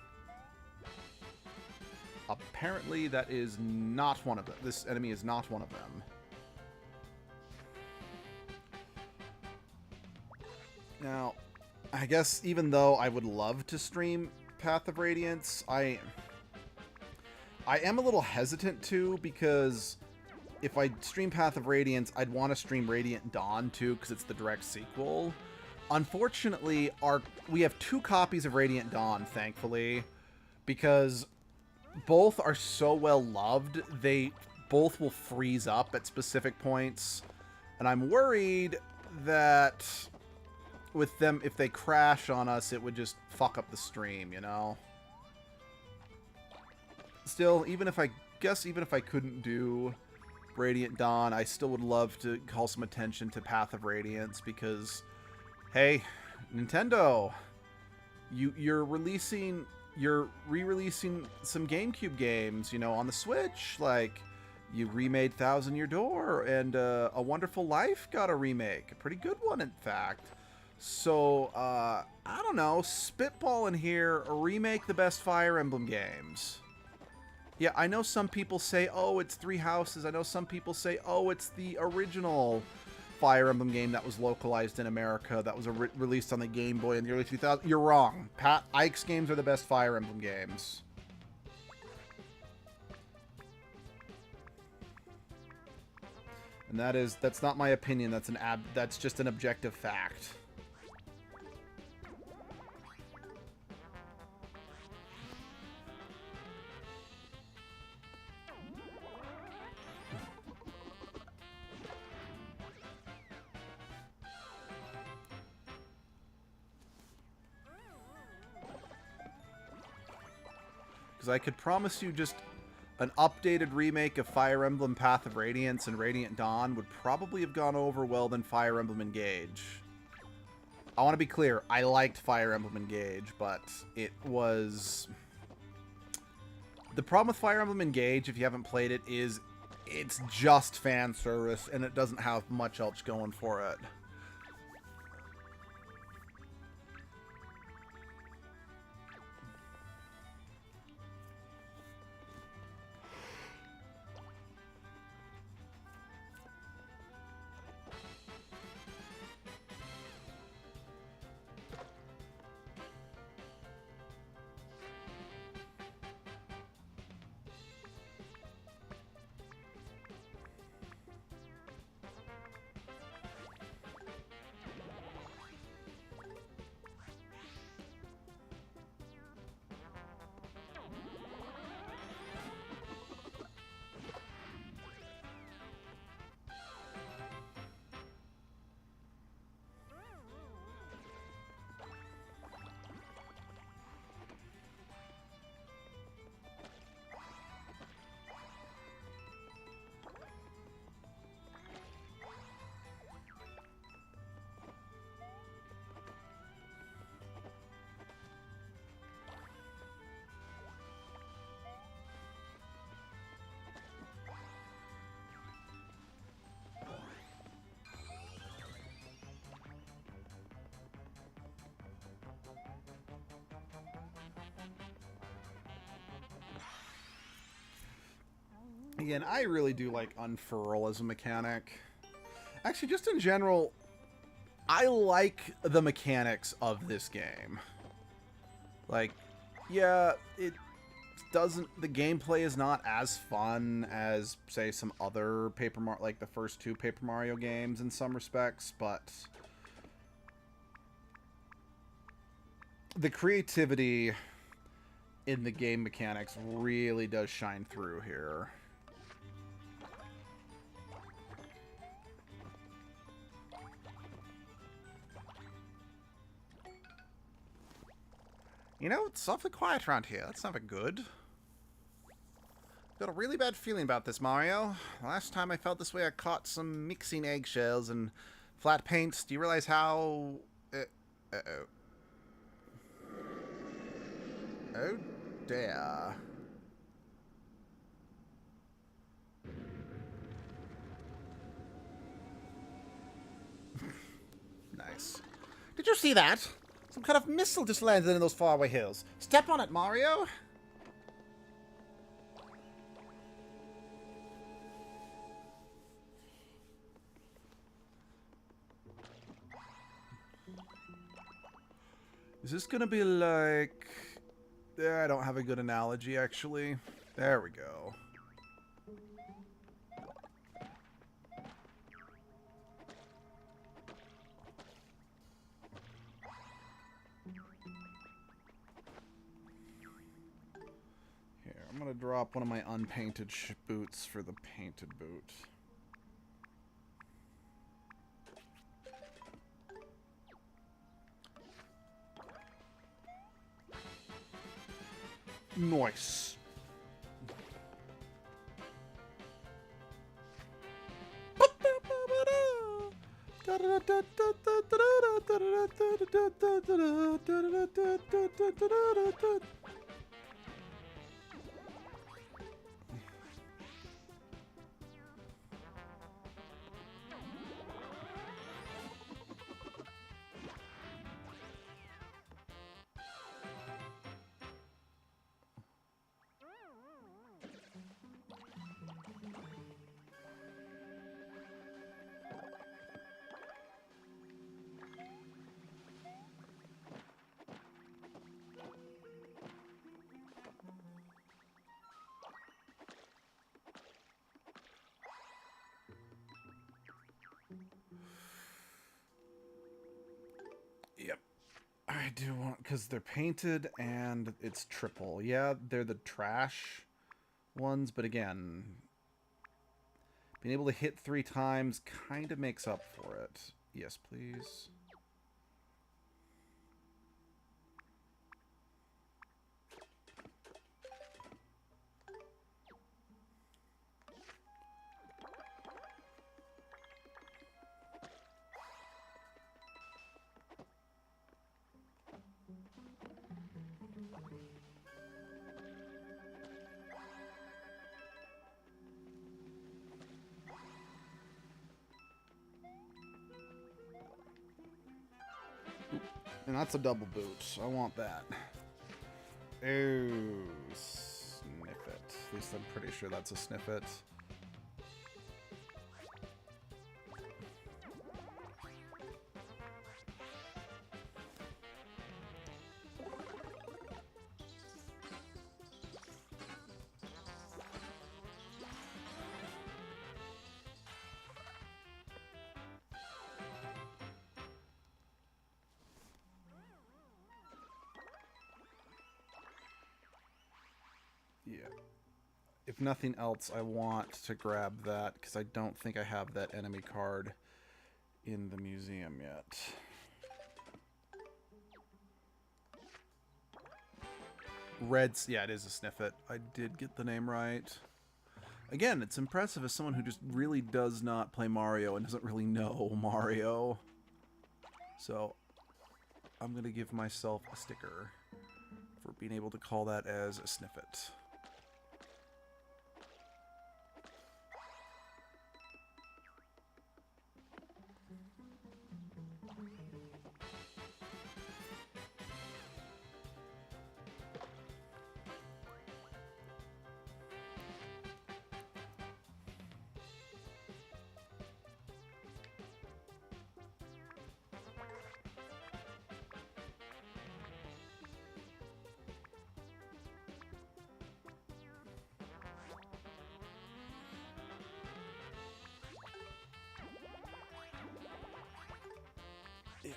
Apparently, that is not one of them. This enemy is not one of them. Now, I guess even though I would love to stream Path of Radiance, I am a little hesitant to, because if I stream Path of Radiance, I'd want to stream Radiant Dawn too, because it's the direct sequel. Unfortunately, we have 2 copies of Radiant Dawn, thankfully, because both are so well loved, they both will freeze up at specific points, and I'm worried that with them, if they crash on us, it would just fuck up the stream, you know? Still, even if I couldn't do Radiant Dawn, I still would love to call some attention to Path of Radiance, because, hey, Nintendo, you're re-releasing some GameCube games, you know, on the Switch. Like, you remade Thousand Year Door, and A Wonderful Life got a remake. A pretty good one, in fact. So, I don't know, spitballing here, remake the best Fire Emblem games. Yeah, I know some people say, oh, it's Three Houses. I know some people say, oh, it's the original Fire Emblem game that was localized in America, that was released on the Game Boy in the early 2000s. You're wrong. Ike's games are the best Fire Emblem games. And that's not my opinion. That's just an objective fact. Because I could promise you just an updated remake of Fire Emblem Path of Radiance and Radiant Dawn would probably have gone over well than Fire Emblem Engage. I want to be clear, I liked Fire Emblem Engage, but it was... The problem with Fire Emblem Engage, if you haven't played it, is it's just fan service, and it doesn't have much else going for it. Again, I really do like unfurl as a mechanic. Actually, just in general, I like the mechanics of this game. Like, yeah, it doesn't... The gameplay is not as fun as, say, some other like the first two Paper Mario games in some respects, but the creativity in the game mechanics really does shine through here. You know, it's awfully quiet around here. That's never good. Got a really bad feeling about this, Mario. Last time I felt this way, I caught some mixing eggshells and flat paints. Do you realize how... Uh-oh. Oh, dear. Nice. Did you see that? Some kind of missile just landed in those faraway hills. Step on it, Mario! Is this gonna be like... I don't have a good analogy, actually. There we go. Here, I'm gonna drop one of my unpainted boots for the painted boot. Nice. Yep. I do want... Because they're painted and it's triple. Yeah, they're the trash ones, but again... Being able to hit 3 times kind of makes up for it. Yes, please. And that's a double boot. I want that. Oh, sniff it. At least I'm pretty sure that's a sniff it. Yeah. If nothing else, I want to grab that, because I don't think I have that enemy card in the museum yet. Reds, yeah, it is a sniff it. I did get the name right. Again, it's impressive as someone who just really does not play Mario and doesn't really know Mario. So, I'm going to give myself a sticker for being able to call that as a sniff it.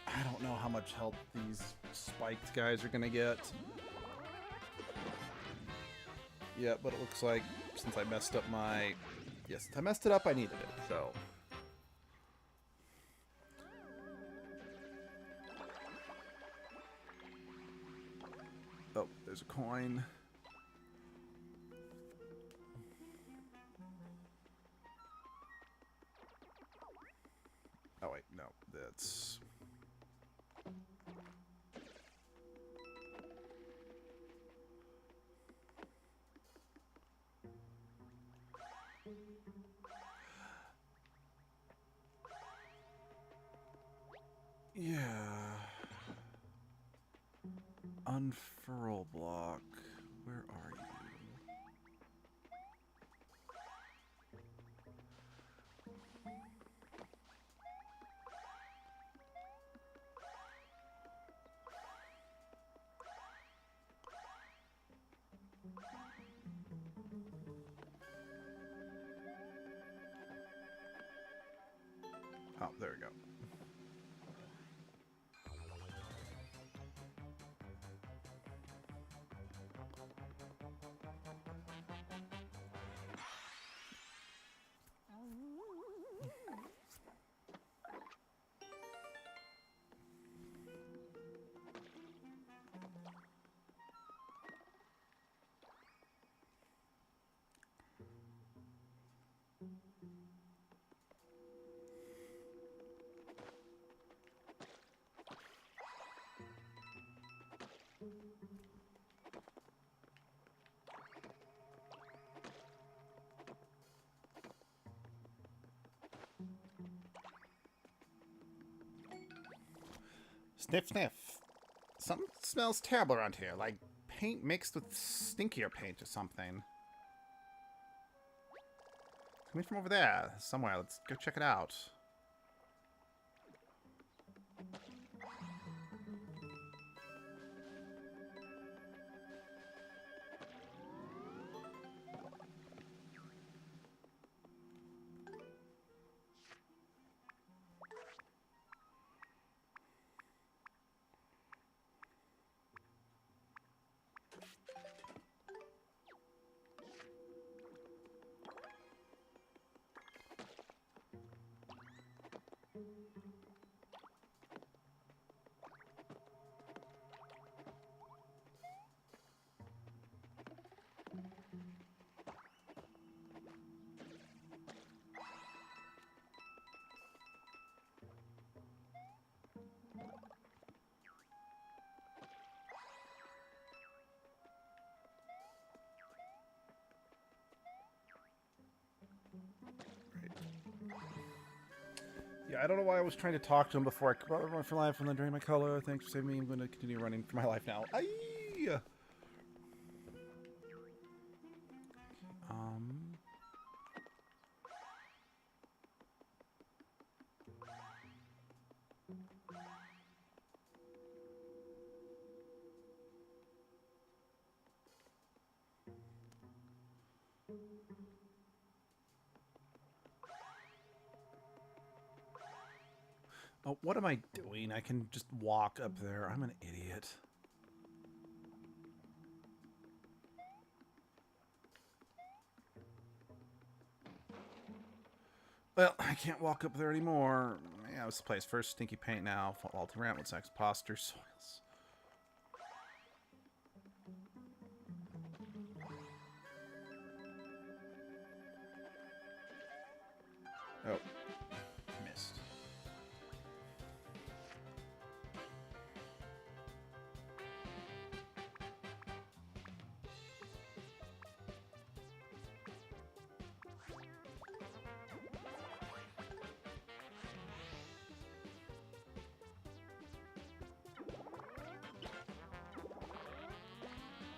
I don't know how much help these spiked guys are gonna get. Yeah, but it looks like since I messed up my... Yes, since I messed it up, I needed it, so... Oh, there's a coin. Oh, wait, no, that's... Yeah. Unfurl block. Where are you? Oh, there we go. Sniff, sniff. Something smells terrible around here, like paint mixed with stinkier paint or something. Coming from over there, somewhere. Let's go check it out. Yeah, I don't know why I was trying to talk to him before I run for life and then drain my color. Thanks for saving me. I'm going to continue running for my life now. Aye! Oh, what am I doing? I can just walk up there. I'm an idiot. Well, I can't walk up there anymore. Yeah, this place. First stinky paint now. Faulty ramp with sex posture soils. Oh. Missed.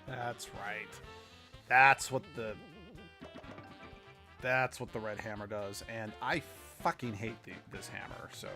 That's right. That's what the red hammer does, and I fucking hate this hammer, so...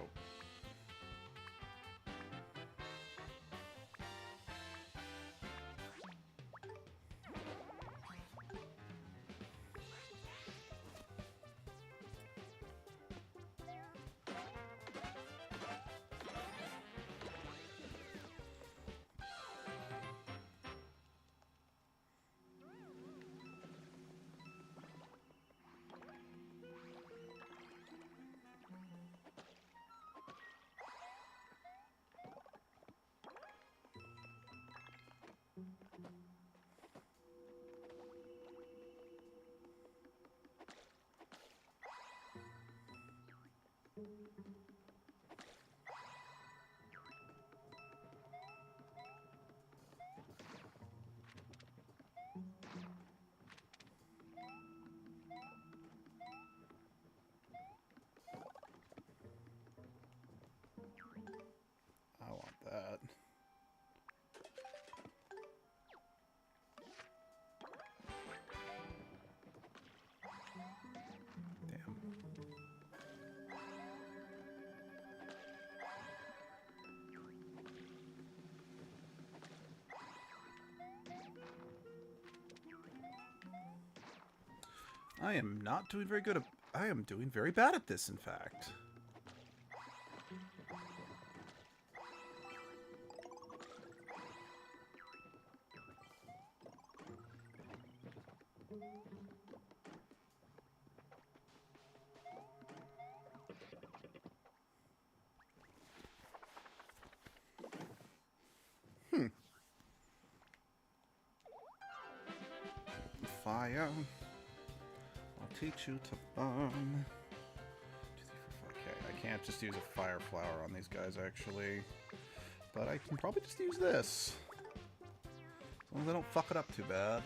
I am not doing very good. I am doing very bad at this, in fact. Fire. I'll teach you to burn. 2, 3, 4, 5. Okay, I can't just use a fire flower on these guys, actually. But I can probably just use this. As long as I don't fuck it up too bad.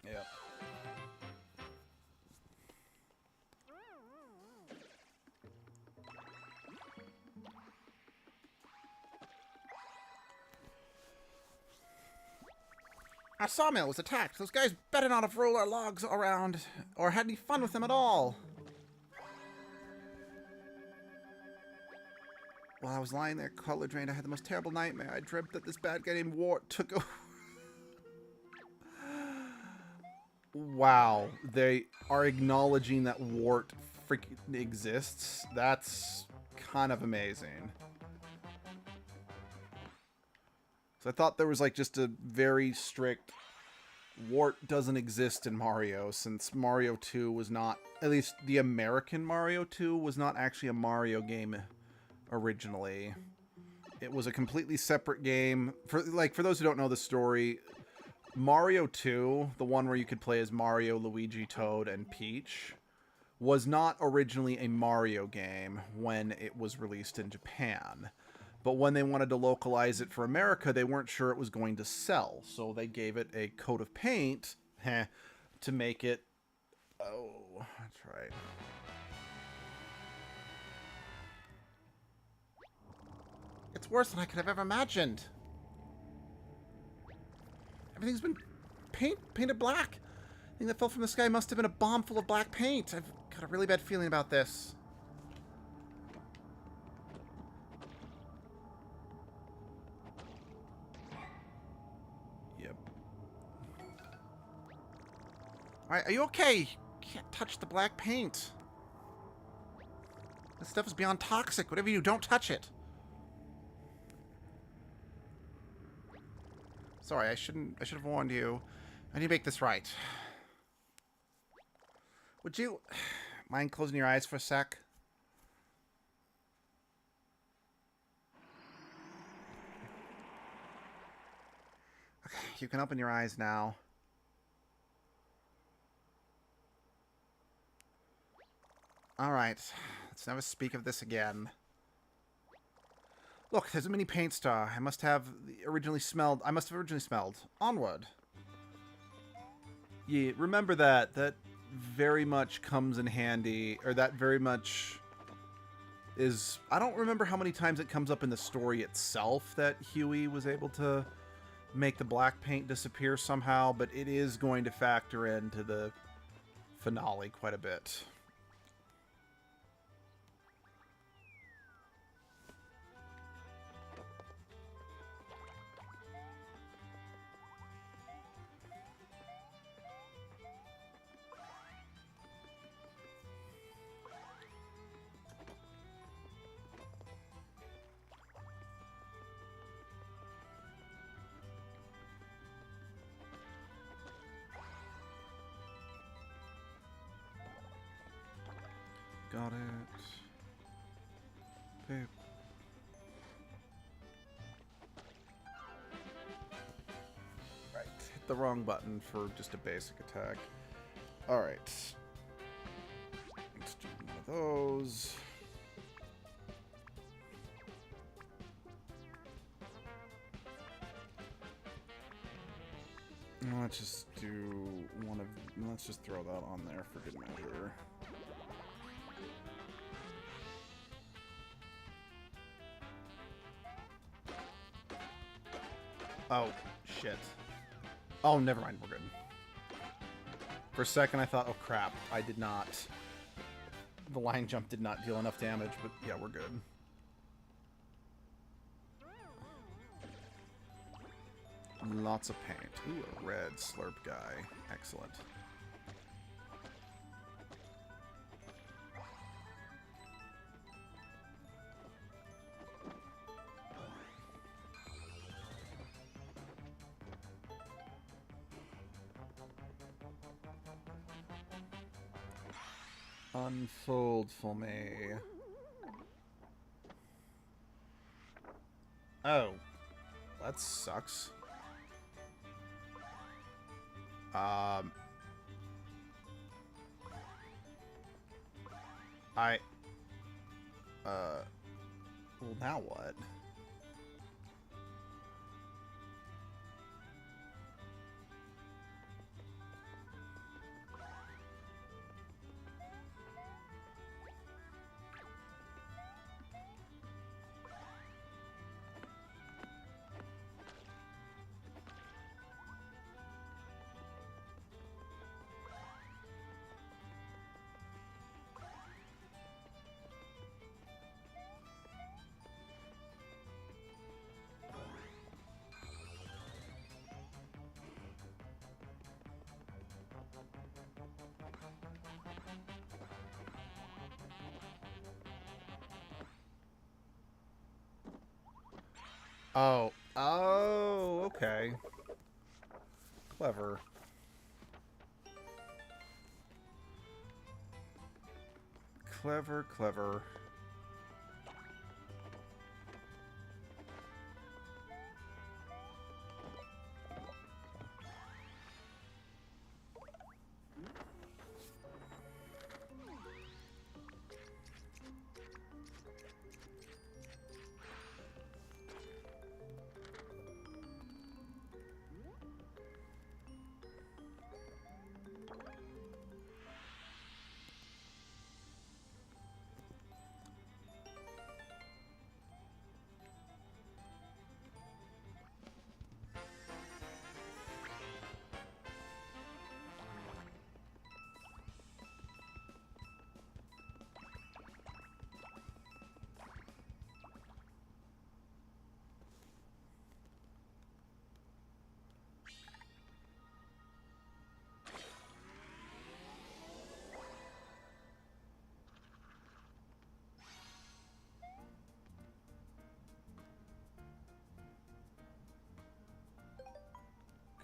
Yep. Our sawmill was attacked. Those guys better not have rolled our logs around or had any fun with them at all. While I was lying there, color drained, I had the most terrible nightmare. I dreamt that this bad guy named Wart took over. Wow, they are acknowledging that Wart freaking exists. That's kind of amazing. So I thought there was like just a very strict Wart doesn't exist in Mario, since Mario 2 was not, at least the American Mario 2 was not actually a Mario game originally. It was a completely separate game. For those who don't know the story, Mario 2, the one where you could play as Mario, Luigi, Toad, and Peach, was not originally a Mario game when it was released in Japan. But when they wanted to localize it for America, they weren't sure it was going to sell. So they gave it a coat of paint to make it... Oh, that's right. It's worse than I could have ever imagined. Everything's been painted black. The thing that fell from the sky must have been a bomb full of black paint. I've got a really bad feeling about this. Yep. Alright, are you okay? You can't touch the black paint. This stuff is beyond toxic. Whatever you do, don't touch it. Sorry, I should have warned you. I need to make this right. Would you mind closing your eyes for a sec? Okay, you can open your eyes now. Alright, let's never speak of this again. Look, there's a mini paint star. I must have originally smelled. Onward. Yeah, remember that. That very much comes in handy, or that very much is... I don't remember how many times it comes up in the story itself that Huey was able to make the black paint disappear somehow, but it is going to factor into the finale quite a bit. Got it. Boop. Right. Hit the wrong button for just a basic attack. Alright. Let's do one of those. Let's just do one of... Let's just throw that on there for good measure. Oh, shit. Oh, never mind. We're good. For a second, I thought, oh, crap. I did not The line jump did not deal enough damage, but yeah, we're good. Lots of paint. Ooh, a red slurp guy. Excellent. Unfold for me. Oh. That sucks. Well, now what? Oh. Oh, okay. Clever. Clever, clever.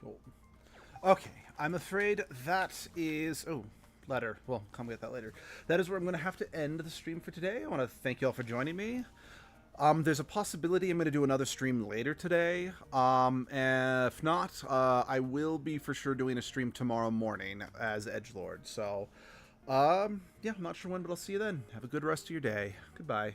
Cool. Okay, I'm afraid that is... Oh, letter. Well, come get that later. That is where I'm going to have to end the stream for today. I want to thank you all for joining me. There's a possibility I'm going to do another stream later today. And if not, I will be for sure doing a stream tomorrow morning as Edgelord. So, yeah, I'm not sure when, but I'll see you then. Have a good rest of your day. Goodbye.